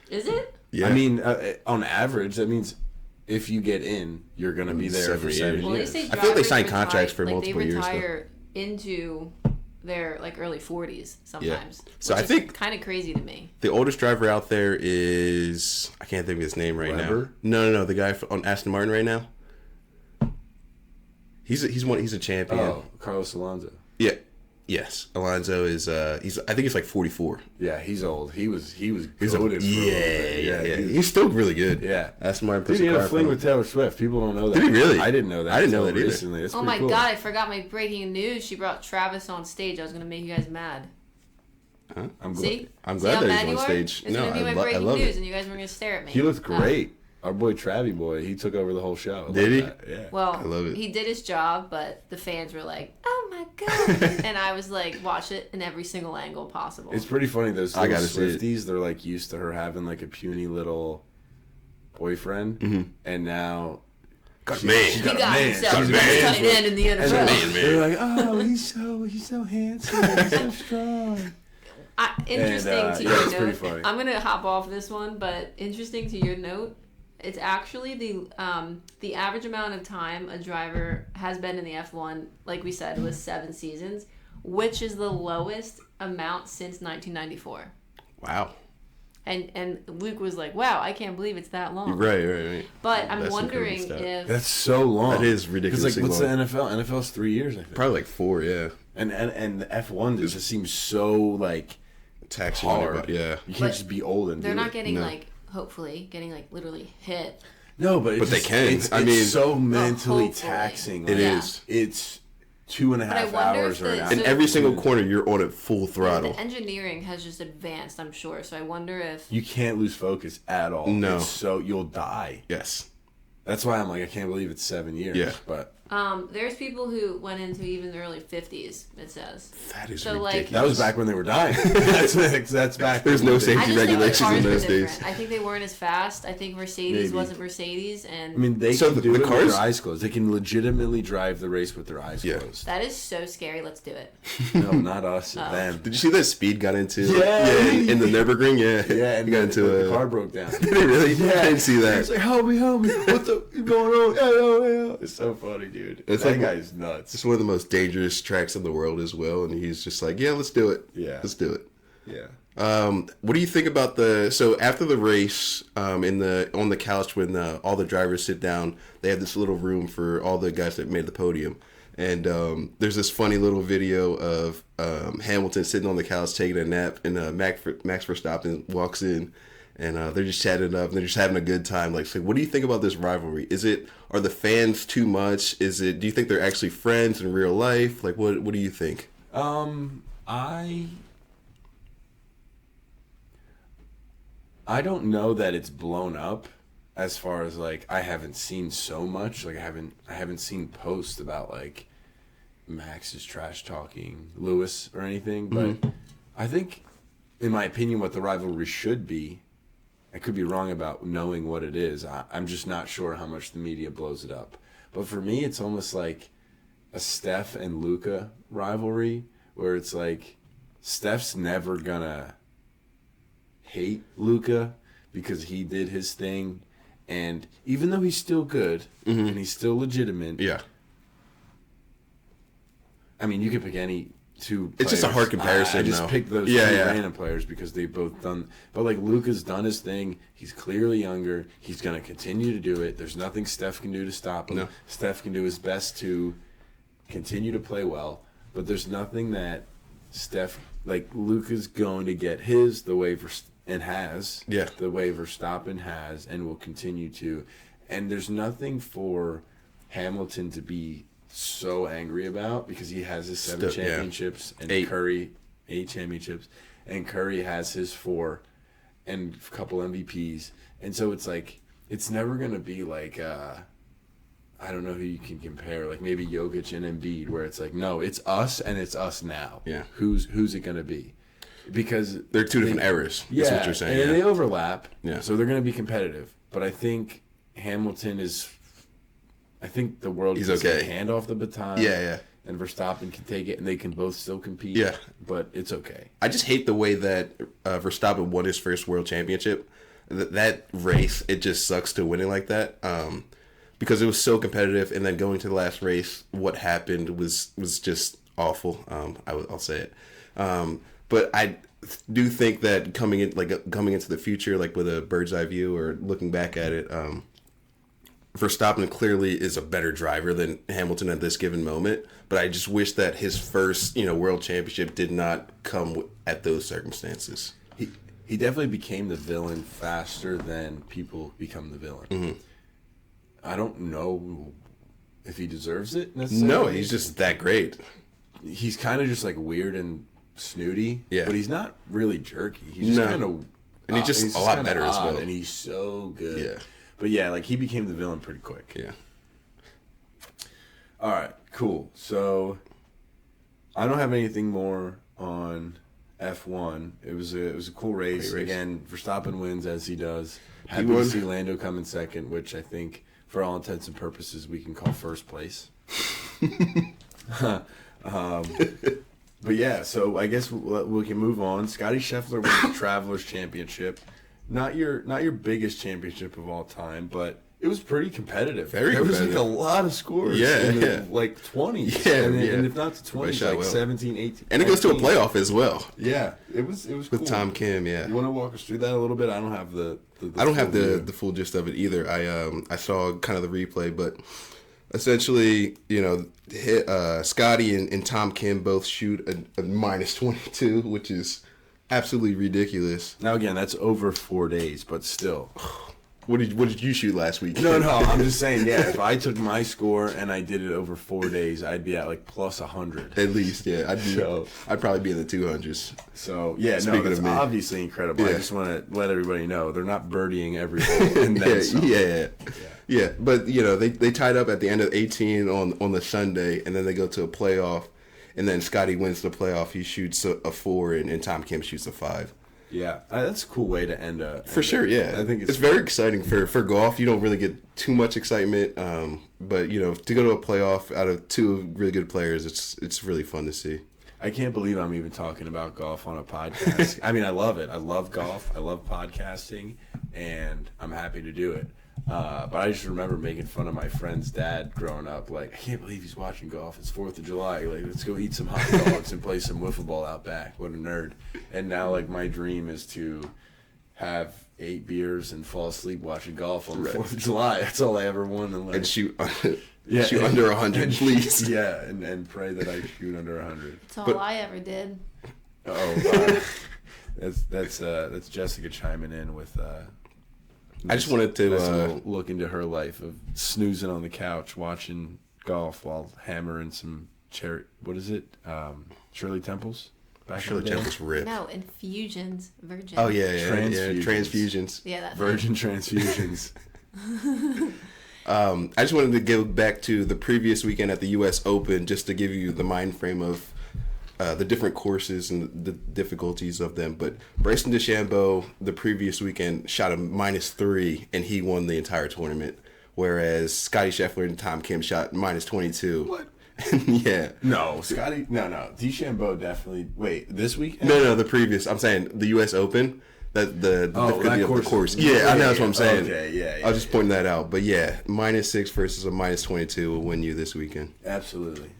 yeah. Is it? Yeah. I mean, on average, that means if you get in, you're going to be there 7 for years. 7 Well, they years. say I feel like they drivers sign contracts for retire- multiple they years, though. retire into their early 40s sometimes. So which I think- is kind of crazy to me. The oldest driver out there is, I can't think of his name right Weber? now. No, the guy on Aston Martin right now. He's a champion. Oh, Carlos Alonso. Yeah. Yes. Alonso is I think he's like 44. Yeah, he's old. He was He's goated for a little bit. yeah. he was- He's still really good. Yeah. Aston Martin Dude, puts he a had car a fling in with front Taylor Swift. People don't know that. Did he really? I didn't know that. I didn't know until that either. recently. That's Oh pretty my cool. god, I forgot my breaking news. She brought Travis on stage. I was going to make you guys mad. Huh? I'm glad. See? I'm See glad how that mad he's you on are? stage. It's No, going to be my I breaking love news, it. and you guys were going to stare at me. He looked great. Our boy Travie boy, he took over the whole show. I Did love he? that. Yeah. Well, I love it. he did his job, but the fans were like, "Oh my god!" And I was like, "Watch it in every single angle possible." It's pretty funny. Those I little gotta see it. Swifties, they're like used to her having like a puny little boyfriend, and now Got a man. she's he got a got man. himself She's the got a best man. tight end in the And NFL. man. they're like, oh, he's so handsome, he's so strong. Interesting And, to yeah, your it's pretty note. funny. I'm gonna hop off this one, but interesting to your note. It's actually the average amount of time a driver has been in the F1. Like we said, was 7 seasons, which is the lowest amount since 1994. Wow. And Luke was like, "Wow, I can't believe it's that long." Right. But I'm That's wondering incredible stat. if That's so long. That is ridiculously Because like, what's long. the NFL? NFL's 3 years, I think. Probably like 4, yeah. And the F1 just seems so like Taxing hard. everybody, yeah. You can't But just be old and they're do not it. getting No. like, hopefully, getting like literally hit. No, but But they can. It's, I mean- so mentally hopefully. taxing. It Yeah. is. It's 2.5 But I wonder hours if or an the- hour. In So- every single corner, you're on it full The throttle. engineering has just advanced, I'm sure. So I wonder if You can't lose focus at all. No. It's so you'll die. Yes. That's why I'm like, I can't believe it's 7 years. Yeah. But there's people who went into even the early 50s. It says. That is So, like- ridiculous. that was back when they were dying. that's back. There's no when safety I just think the regulations cars in were those different. days. I think they weren't as fast. I think Mercedes Maybe. wasn't Mercedes, and I mean, they So can the do it with cars- their eyes closed. They can legitimately drive the race with their eyes Yeah. closed. that is so scary. Let's do it. No, not us. Them. Did you see that Speed got into? Yeah. in the Nürburgring. Yeah, Yeah, and he got the, into the car broke down. Did he really? I didn't see He's that. like, help me. What's going on? Yeah. It's so funny, dude. It's That like- guy's nuts. It's one of the most dangerous tracks in the world as well, and he's just like, yeah, let's do it. Yeah. Let's do it. Yeah. What do you think about so after the race, on the couch when all the drivers sit down, they have this little room for all the guys that made the podium, and there's this funny little video of Hamilton sitting on the couch taking a nap, and Max Verstappen walks in, and they're just chatting it up, and they're just having a good time. Like, so what do you think about this rivalry? Are the fans too much? Do you think they're actually friends in real life? Like, what do you think? I don't know that it's blown up as far as like I haven't seen so much. Like I haven't seen posts about like Max is trash talking Lewis or anything. But I think, in my opinion, what the rivalry should be, I could be wrong about knowing what it is. I'm just not sure how much the media blows it up. But for me, it's almost like a Steph and Luka rivalry, where it's like Steph's never gonna hate Luka because he did his thing, and even though he's still good and he's still legitimate, Yeah. I mean, you could pick any two. It's just a players. hard comparison, I just though. picked those Yeah, two yeah. random players because they've both done. But like Luka's done his thing. He's clearly younger. He's gonna continue to do it. There's nothing Steph can do to stop him. No. Steph can do his best to continue to play well, but there's nothing that Luka's going to get his the way and has Yeah. the way Verstappen has and will continue to, and there's nothing for Hamilton to be so angry about because he has his 7 Still, yeah. championships and 8. Curry 8 championships and Curry has his 4 and a couple MVPs, and so it's like it's never gonna be like I don't know who you can compare, like maybe Jokic and Embiid, where it's like, no, it's us and it's us now. Yeah. Who's it gonna be? Because They're two different eras. Yeah, That's what you're saying. and Yeah. they overlap. Yeah. So they're gonna be competitive. But I think Hamilton I think the world He's can okay. take a hand off the baton. Yeah. And Verstappen can take it, and they can both still compete. Yeah. But it's okay. I just hate the way that Verstappen won his first world championship. That race, it just sucks to winning like that. Because it was so competitive, and then going to the last race, what happened was just awful. I'll say it. But I do think that coming into the future, like with a bird's eye view or looking back at it, Verstappen clearly is a better driver than Hamilton at this given moment. But I just wish that his first, world championship did not come at those circumstances. He definitely became the villain faster than people become the villain. Mm-hmm. I don't know if he deserves it necessarily. No, he's just that great. He's kind of just like weird and snooty. Yeah. But he's not really jerky. He's just kind of... And he's just a lot better as well. And he's so good. Yeah. But yeah, like he became the villain pretty quick. Yeah. All right, cool. So I don't have anything more on F1. It was a cool race. Again, Verstappen wins as he does. Happy to see Lando come in second, which I think, for all intents and purposes, we can call first place. But yeah, so I guess we can move on. Scottie Scheffler won the Travelers Championship. Not your biggest championship of all time, but it was pretty competitive. There was like a lot of scores. Yeah. Like 20s. Yeah, and if not to 20s, like 17, 18. And it goes to a playoff as well. Yeah, it was cool. With Tom Kim, yeah. You want to walk us through that a little bit? I don't have the full gist of it either. I saw kind of the replay, but essentially, Scottie and Tom Kim both shoot a minus 22, which is absolutely ridiculous. Now again, that's over 4 days, but still. What did you shoot last week? No, I'm just saying, yeah, if I took my score and I did it over 4 days, I'd be at like plus 100. At least, yeah. I'd probably be in the 200s. So, yeah, that's obviously incredible. Yeah. I just want to let everybody know they're not birdieing every hole. And then Yeah, but, they tied up at the end of 18 on the Sunday, and then they go to a playoff, and then Scottie wins the playoff. He shoots a 4, and Tom Kim shoots a 5. Yeah, that's a cool way to end a... For sure, yeah. I think it's very exciting for golf. You don't really get too much excitement, but, to go to a playoff out of two really good players, it's really fun to see. I can't believe I'm even talking about golf on a podcast. I mean, I love it. I love golf. I love podcasting, and I'm happy to do it. But I just remember making fun of my friend's dad growing up. Like, I can't believe he's watching golf. It's 4th of July. Like, let's go eat some hot dogs and play some wiffle ball out back. What a nerd. And now, like, my dream is to have 8 beers and fall asleep watching golf on the 4th of July. That's all I ever want in life. And shoot under 100, please. Yeah, and pray that I shoot under 100. That's all I ever did. That's Jessica chiming in with... I just wanted to look into her life of snoozing on the couch watching golf while hammering some Shirley Temples? Shirley Temples rip. No, infusions, virgin. Oh yeah, transfusions. Yeah, that's virgin transfusions. I just wanted to go back to the previous weekend at the U.S. Open just to give you the mind frame of the different courses and the difficulties of them. But Bryson DeChambeau, the previous weekend, shot a -3, and he won the entire tournament. Whereas Scottie Scheffler and Tom Kim shot -22. What? Yeah. No, Scottie. No. DeChambeau definitely. Wait, this weekend? No, the previous. I'm saying the U.S. Open. That difficulty of the course. Yeah, I know that's what I'm saying. Okay, yeah. I was just pointing that out. But yeah, -6 versus a -22 will win you this weekend. Absolutely.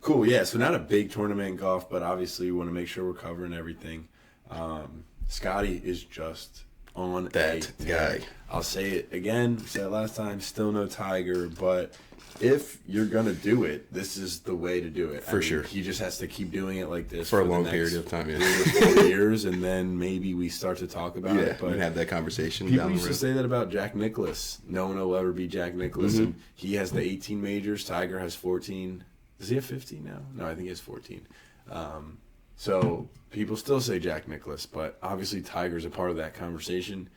Cool, yeah. So not a big tournament in golf, but obviously we want to make sure we're covering everything. Scottie is just on that guy. I'll say it again. Said it last time. Still no Tiger, but if you're gonna do it, this is the way to do it. For sure. He just has to keep doing it like this for a long period of time. Yeah. 3 or 4 years, and then maybe we start to talk about it. But we have that conversation. People used to say that about Jack Nicklaus. No one will ever be Jack Nicklaus. Mm-hmm. And he has the 18 majors. Tiger has 14. Does he have 15 now? No, I think he has 14. So people still say Jack Nicklaus, but obviously Tiger's a part of that conversation.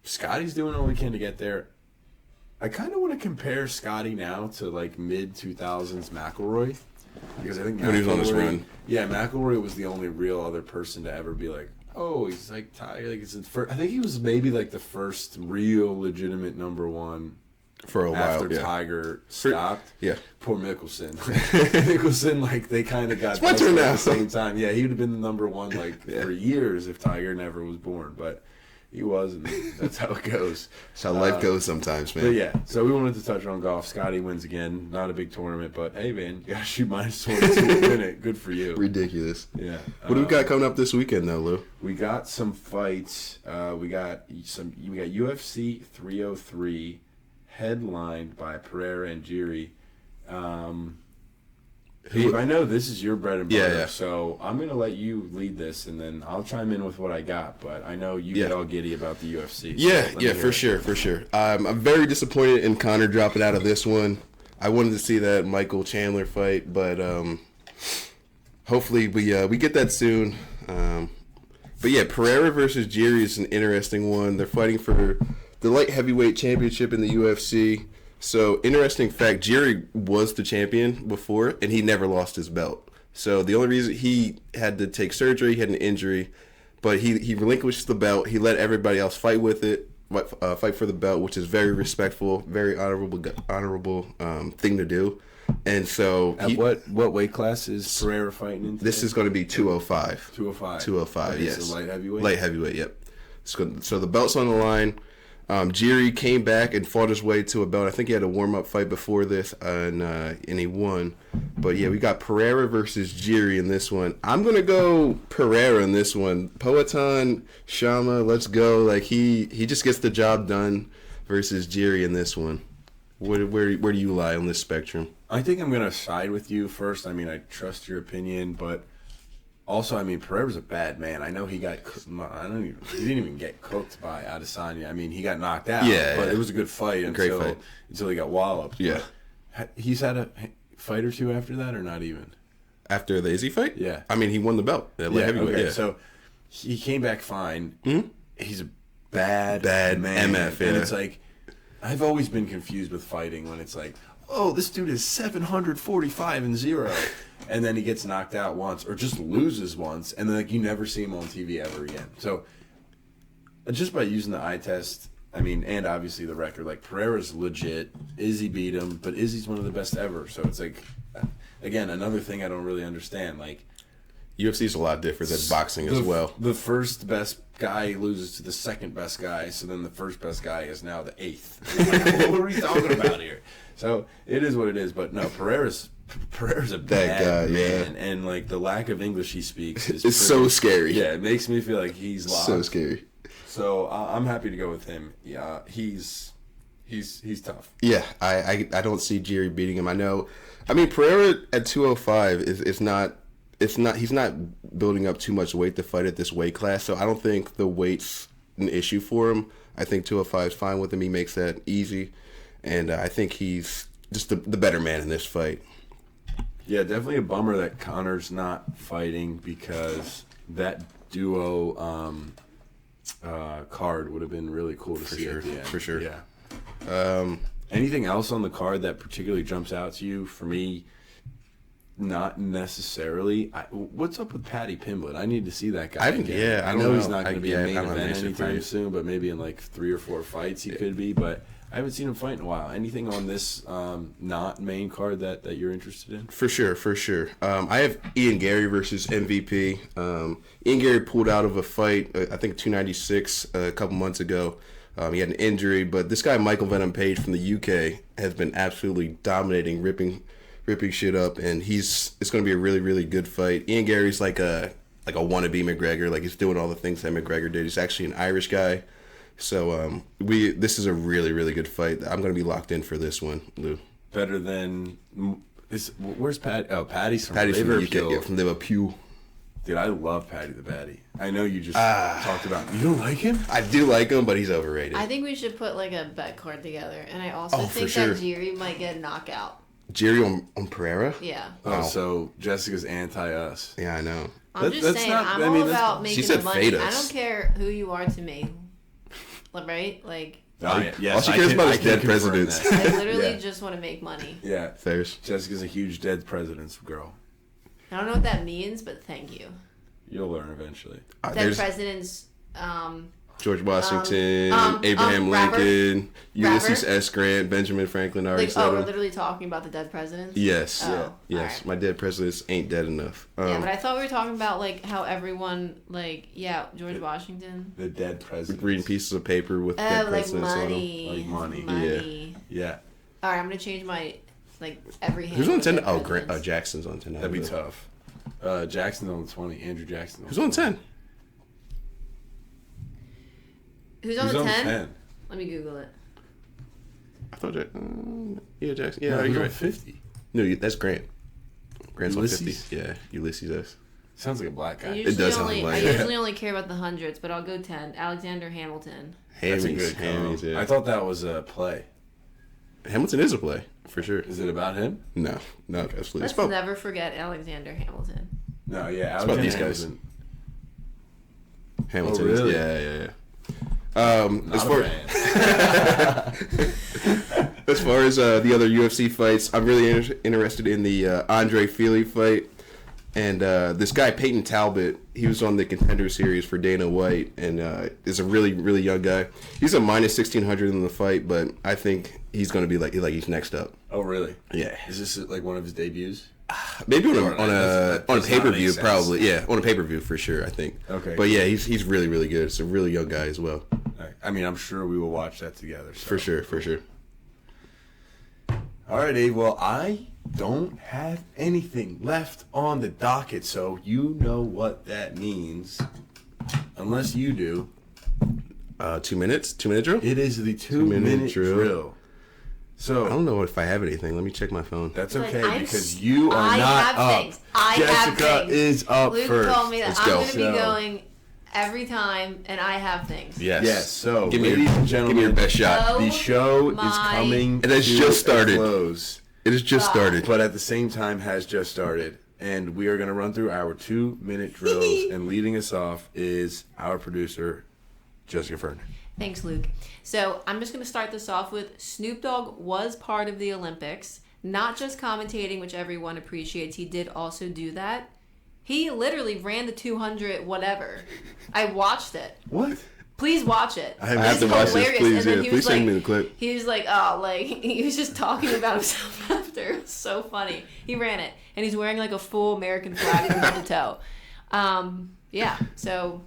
Scottie's doing all he can to get there. I kind of want to compare Scottie now to like mid-2000s McIlroy, because I think when he was on his run. Yeah, McIlroy was the only real other person to ever be like, oh, he's like Tiger. Like I think he was maybe like the first real legitimate #1 for a while after Tiger stopped. Yeah. Poor Mickelson. Mickelson, like, they kind of got at the same time. Yeah, he would have been the #1 like for years if Tiger never was born, but he was, and that's how it goes. That's how life goes sometimes, man. But yeah, so we wanted to touch on golf. Scottie wins again. Not a big tournament, but hey, man, you got to shoot -22 to win it. Good for you. Ridiculous. Yeah. What do we got coming up this weekend, though, Lou? We got some fights. We got UFC 303. Headlined by Pereira and Jiri. Dave, I know this is your bread and butter, so I'm going to let you lead this, and then I'll chime in with what I got, but I know you get all giddy about the UFC. So for sure. I'm very disappointed in Connor dropping out of this one. I wanted to see that Michael Chandler fight, but hopefully we get that soon. But yeah, Pereira versus Jiri is an interesting one. They're fighting for the light heavyweight championship in the UFC. So, interesting fact, Jiri was the champion before, and he never lost his belt. So, the only reason he had to take surgery, he had an injury, but he relinquished the belt. He let everybody else fight with it, fight for the belt, which is very respectful, very honorable thing to do. And so, what weight class is Pereira fighting in today? This is going to be 205. 205. 205, okay, yes. So light heavyweight? Light heavyweight, yep. So the belt's on the line. Jiri came back and fought his way to a belt. I think he had a warm-up fight before this, and he won. But, yeah, we got Pereira versus Jiri in this one. I'm going to go Pereira in this one. Poatan, Shama, let's go. Like, he just gets the job done versus Jiri in this one. Where do you lie on this spectrum? I think I'm going to side with you first. I mean, I trust your opinion, but also, I mean, Pereira's a bad man. I know he got he didn't even get cooked by Adesanya. I mean, he got knocked out, but it was a good fight until he got walloped. Yeah. But he's had a fight or two after that, or not even? After the Izzy fight? Yeah. I mean, he won the belt. Okay. So he came back fine. Mm-hmm. He's a bad man. MF, yeah. And it's like, I've always been confused with fighting when it's like, oh, this dude is 745-0, and then he gets knocked out once or just loses once, and then like you never see him on TV ever again. So just by using the eye test, I mean, and obviously the record, like Pereira's legit. Izzy beat him, but Izzy's one of the best ever. So it's like, again, another thing I don't really understand. Like, UFC's a lot different than boxing as well. The first best guy loses to the second best guy, so then the first best guy is now the eighth. Like, what are we talking about here? So it is what it is. But no, Pereira's a bad guy, man, and like the lack of English he speaks is so scary. Yeah, it makes me feel like he's lost. So scary. So I'm happy to go with him. Yeah, he's tough. Yeah, I don't see Jiri beating him. I mean Pereira at 205 is not. He's not building up too much weight to fight at this weight class, so I don't think the weight's an issue for him. I think 205 is fine with him. He makes that easy, and I think he's just the better man in this fight. Yeah, definitely a bummer that Connor's not fighting, because that duo card would have been really cool to see at the end. For sure. Yeah. Anything else on the card that particularly jumps out to you? For me, not necessarily. What's up with Paddy Pimblett? I need to see that guy again. I know he's not going to be a main event anytime soon, but maybe in like 3 or 4 fights he could be. But I haven't seen him fight in a while. Anything on this not main card that you're interested in? For sure. I have Ian Gary versus MVP. Ian Gary pulled out of a fight, I think 296 a couple months ago. He had an injury, but this guy Michael Venom Page from the UK has been absolutely dominating, ripping shit up, and it's going to be a really, really good fight. Ian Gary's like a wannabe McGregor. Like, he's doing all the things that McGregor did. He's actually an Irish guy. So this is a really, really good fight. I'm going to be locked in for this one, Lou. Better than where's Pat? Oh, Paddy's from Liverpool. Liverpool. Yeah, from Liverpool. Dude, I love Paddy the Batty. I know you just talked about. You don't like him? I do like him, but he's overrated. I think we should put like a bet card together, and I also think sure. that Jiri might get a knockout. Jiri on Pereira? Yeah. Oh, so Jessica's anti-us. Yeah, I know. I'm just saying, I'm all about making the money. Fade us. I don't care who you are to me. Right? Like, yes, all she cares about is dead presidents. I literally just want to make money. Yeah. Fairs. Jessica's a huge dead presidents girl. I don't know what that means, but thank you. You'll learn eventually. Dead presidents, George Washington, Abraham Lincoln, Ulysses S. Grant, Benjamin Franklin. We're literally talking about the dead presidents? Yes. Oh, yes. Right. My dead presidents ain't dead enough. Yeah, but I thought we were talking about like how everyone George Washington. The dead presidents. Reading pieces of paper with dead presidents money. on them. Like money. Yeah. All right, I'm gonna change my every hand. Who's on 10? Oh, Jackson's on 10. That'd be tough. Jackson's on 20. Andrew Jackson. Who's on 10? Who's on the 10? Let me Google it. I thought Jackson. Yeah, no, you're right. 50. No, that's Grant. Grant's Ulysses? on 50. Yeah, Ulysses S. Sounds like a black guy. I usually only care about the hundreds, but I'll go 10. Alexander Hamilton. That's a good Hammies, yeah. I thought that was a play. Hamilton is a play, for sure. Is it about him? No, absolutely. Let's never forget Alexander Hamilton. No, yeah. It's about these guys. Hamilton. Oh, really? Yeah. As far as the other UFC fights, I'm really interested in the Andre Fili fight. And this guy, Peyton Talbot, he was on the Contender Series for Dana White, and is a really, really young guy. He's a minus 1,600 in the fight, but I think he's going to be like he's next up. Oh, really? Yeah. Is this like one of his debuts? Maybe on a pay-per-view, probably. Yeah, on a pay-per-view for sure, I think. Okay. But yeah, he's really, really good. It's a really young guy as well. I mean, I'm sure we will watch that together. So. For sure. All right, Abe. Well, I don't have anything left on the docket, so you know what that means. Unless you do. 2 minutes? 2 minute drill? It is the 2 minute drill. So I don't know if I have anything. Let me check my phone. That's okay because you are not up. Things. Jessica is up Luke first. Luke told me that Let's I'm go. going to be going every time, and I have things. Yes. So, ladies and gentlemen, give me your best shot. The show is coming. It has just started. Close. It has just started, but at the same time has just started, and we are going to run through our 2 minute drills. And leading us off is our producer, Jessica Fern. Thanks, Luke. So I'm just going to start this off with Snoop Dogg was part of the Olympics, not just commentating, which everyone appreciates. He did also do that. He literally ran the 200 whatever. I watched it. What? Please watch it. I have to watch this, please. Yeah, please send me the clip. He was like, he was just talking about himself after. It was so funny. He ran it, and he's wearing like a full American flag from head to toe. Yeah, so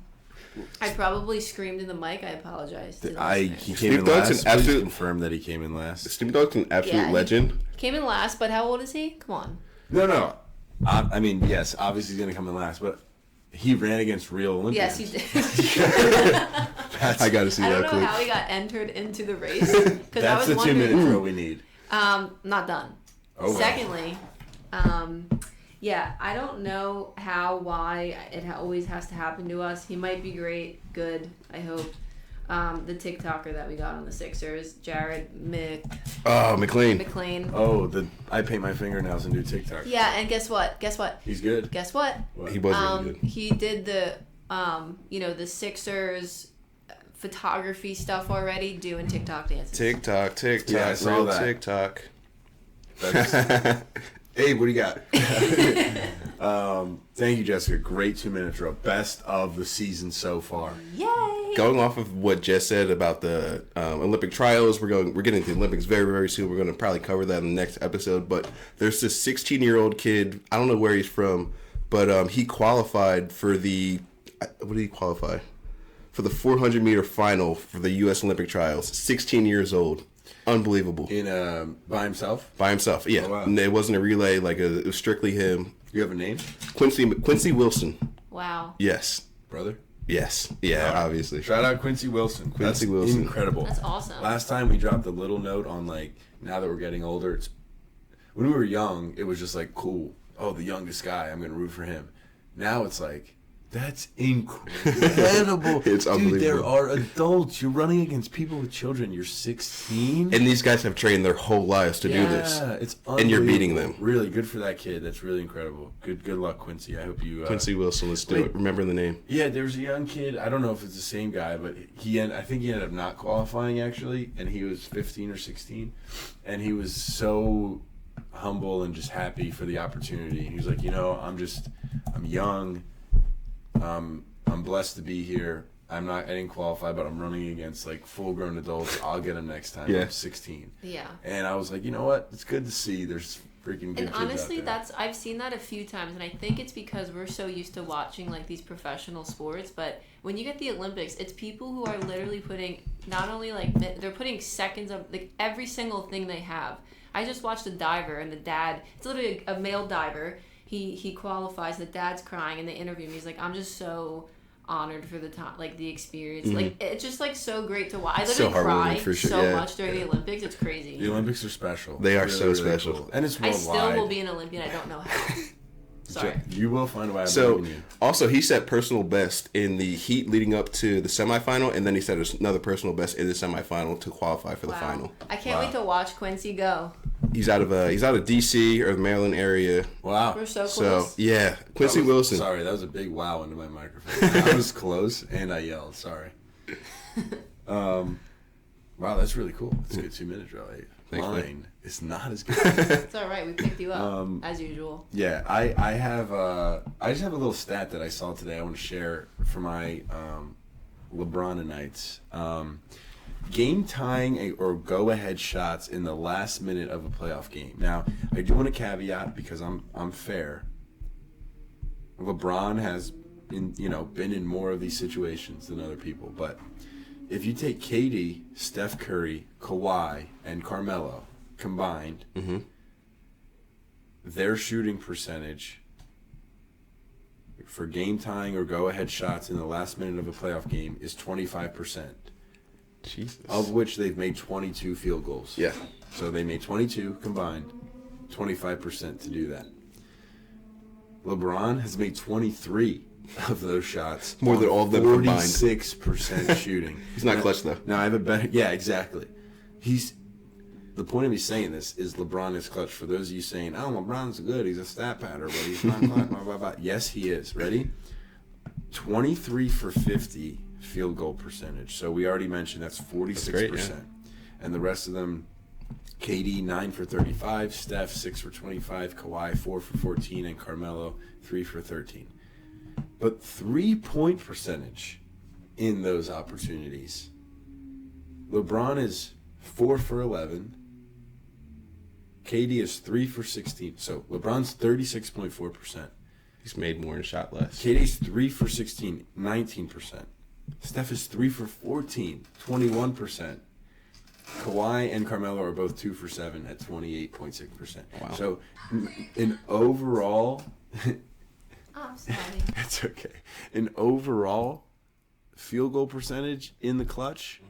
I probably screamed in the mic. I apologize. He came in last. Please confirm that he came in last. Snoop Dogg's an absolute legend. Came in last, but how old is he? Come on. No. I mean, yes, obviously he's going to come in last, but he ran against real Olympians. Yes, he did. I got to see that clip. I don't know how he got entered into the race. That's the 2 minute drill we need. Not done. Oh, Secondly, yeah, I don't know why it always has to happen to us. He might be great, good, I hope. The TikToker that we got on the Sixers, Jared McLean. Oh, I paint my fingernails and do TikTok. Yeah, and guess what? He's good. Guess what? He was really good. He did the, the Sixers photography stuff already, doing TikTok dances. TikTok. Yeah, I saw that. TikTok. Hey, what do you got? Thank you, Jessica. Great 2 minute drill. Best of the season so far. Yay! Going off of what Jess said about the Olympic trials, we're getting to the Olympics very, very soon. We're going to probably cover that in the next episode. But there's this 16-year-old kid. I don't know where he's from, but he qualified for the what did he qualify? For the 400-meter final for the U.S. Olympic trials. 16 years old. Unbelievable. By himself? By himself, yeah. Oh, wow. And it wasn't a relay. It was strictly him. You have a name? Quincy Wilson. Wow. Yes. Brother? Yes. Yeah, obviously. Shout out Quincy Wilson. That's Wilson. Incredible. That's awesome. Last time we dropped a little note on, now that we're getting older, when we were young, it was just cool. Oh, the youngest guy, I'm going to root for him. Now it's that's incredible. It's unbelievable. Dude, there are adults. You're running against people with children. You're 16. And these guys have trained their whole lives to do this. Yeah, it's unbelievable. And you're beating them. Really good for that kid. That's really incredible. Good luck, Quincy. I hope you... Quincy Wilson, let's do it. Remember the name. Yeah, there was a young kid. I don't know if it's the same guy, but I think he ended up not qualifying, actually. And he was 15 or 16. And he was so humble and just happy for the opportunity. He was like, I'm young. I'm blessed to be here. I didn't qualify, but I'm running against full-grown adults. I'll get them next time. Yeah. I'm 16. Yeah. And I was like, you know what? It's good to see. There's freaking good kids out there. And honestly, I've seen that a few times, and I think it's because we're so used to watching these professional sports. But when you get the Olympics, it's people who are literally putting not only they're putting seconds of every single thing they have. I just watched a diver, and the dad. It's literally a male diver. He qualifies. The dad's crying, and they interview him. He's like, I'm just so honored for the time, the experience. Mm-hmm. It's just so great to watch. I literally cry so much during the Olympics. It's crazy. The Olympics are special. They are really, so really special, cool. And it's worldwide. I still will be an Olympian. I don't know how. Sorry. You will find a way. So, also, he set personal best in the heat leading up to the semifinal, and then he set another personal best in the semifinal to qualify for the final. I can't wait to watch Quincy go. He's out of DC or the Maryland area. Wow. We're so So, close. yeah, Quincy Wilson. Sorry, that was a big wow into my microphone. I was close, and I yelled. Sorry. Wow, that's really cool. It's a good 2 minutes, really. Thanks, Mine is not as good. It's all right. We picked you up as usual. Yeah, I just have a little stat that I saw today. I want to share for my LeBronites. Game tying or go ahead shots in the last minute of a playoff game. Now, I do want to caveat because I'm fair. LeBron has been in more of these situations than other people, but if you take KD, Steph Curry, Kawhi, and Carmelo combined, their shooting percentage for game tying or go ahead shots in the last minute of a playoff game is 25%. Jesus. Of which they've made 22 field goals. Yeah. So they made 22 combined, 25% to do that. LeBron has made 23 of those shots. More than all of them combined. 46% shooting. He's not clutch, though. Now I have a better... Yeah, exactly. The point of me saying this is LeBron is clutch. For those of you saying, oh, LeBron's good, he's a stat patter, but he's not clutch, blah, blah, blah. Yes, he is. Ready? 23 for 50 field goal percentage. So we already mentioned that's 46%. That's great, yeah. And the rest of them, KD 9 for 35, Steph 6 for 25, Kawhi 4 for 14, and Carmelo 3 for 13. But 3-point percentage in those opportunities. LeBron is 4 for 11. KD is 3 for 16. So LeBron's 36.4%. He's made more and shot less. KD's 3 for 16, 19%. Steph is 3 for 14, 21%. Kawhi and Carmelo are both 2 for 7 at 28.6%. Wow. So in overall... I'm sorry. It's okay. In overall field goal percentage in the clutch,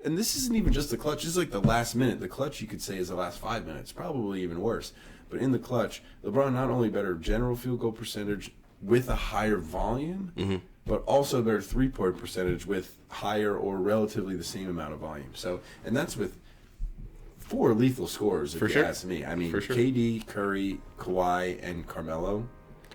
and this isn't even just the clutch, this is like the last minute. The clutch, you could say, is the last 5 minutes, probably even worse. But in the clutch, LeBron not only better general field goal percentage with a higher volume, but also better 3-point percentage with higher or relatively the same amount of volume. So, and that's with 4 lethal scorers, if you ask me. I mean, KD, Curry, Kawhi, and Carmelo.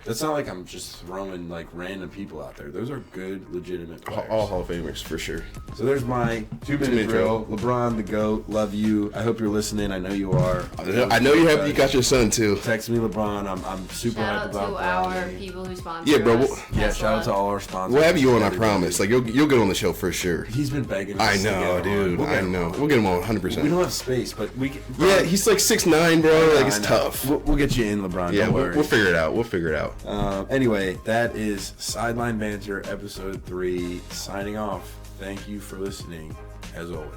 That's not like I'm just throwing like random people out there. Those are good, legitimate players. All Hall of Famers, for sure. So there's my 2-minute drill. LeBron, the GOAT, love you. I hope you're listening. I know you are. I know you have. You got your son, too. Text me, LeBron. I'm super hyped about that. Shout out to our people who sponsor Yeah, bro. us. Shout out to all our sponsors. We'll have you on, I promise. Like, you'll get on the show for sure. He's been begging us. I know, dude. I know. We'll get him on 100%. We don't have space, but we can. Yeah, he's like 6'9", bro. Like, it's tough. We'll get you in, LeBron. Yeah, don't worry. we'll figure it out. Anyway, that is Sideline Banter, Episode 3, signing off. Thank you for listening, as always.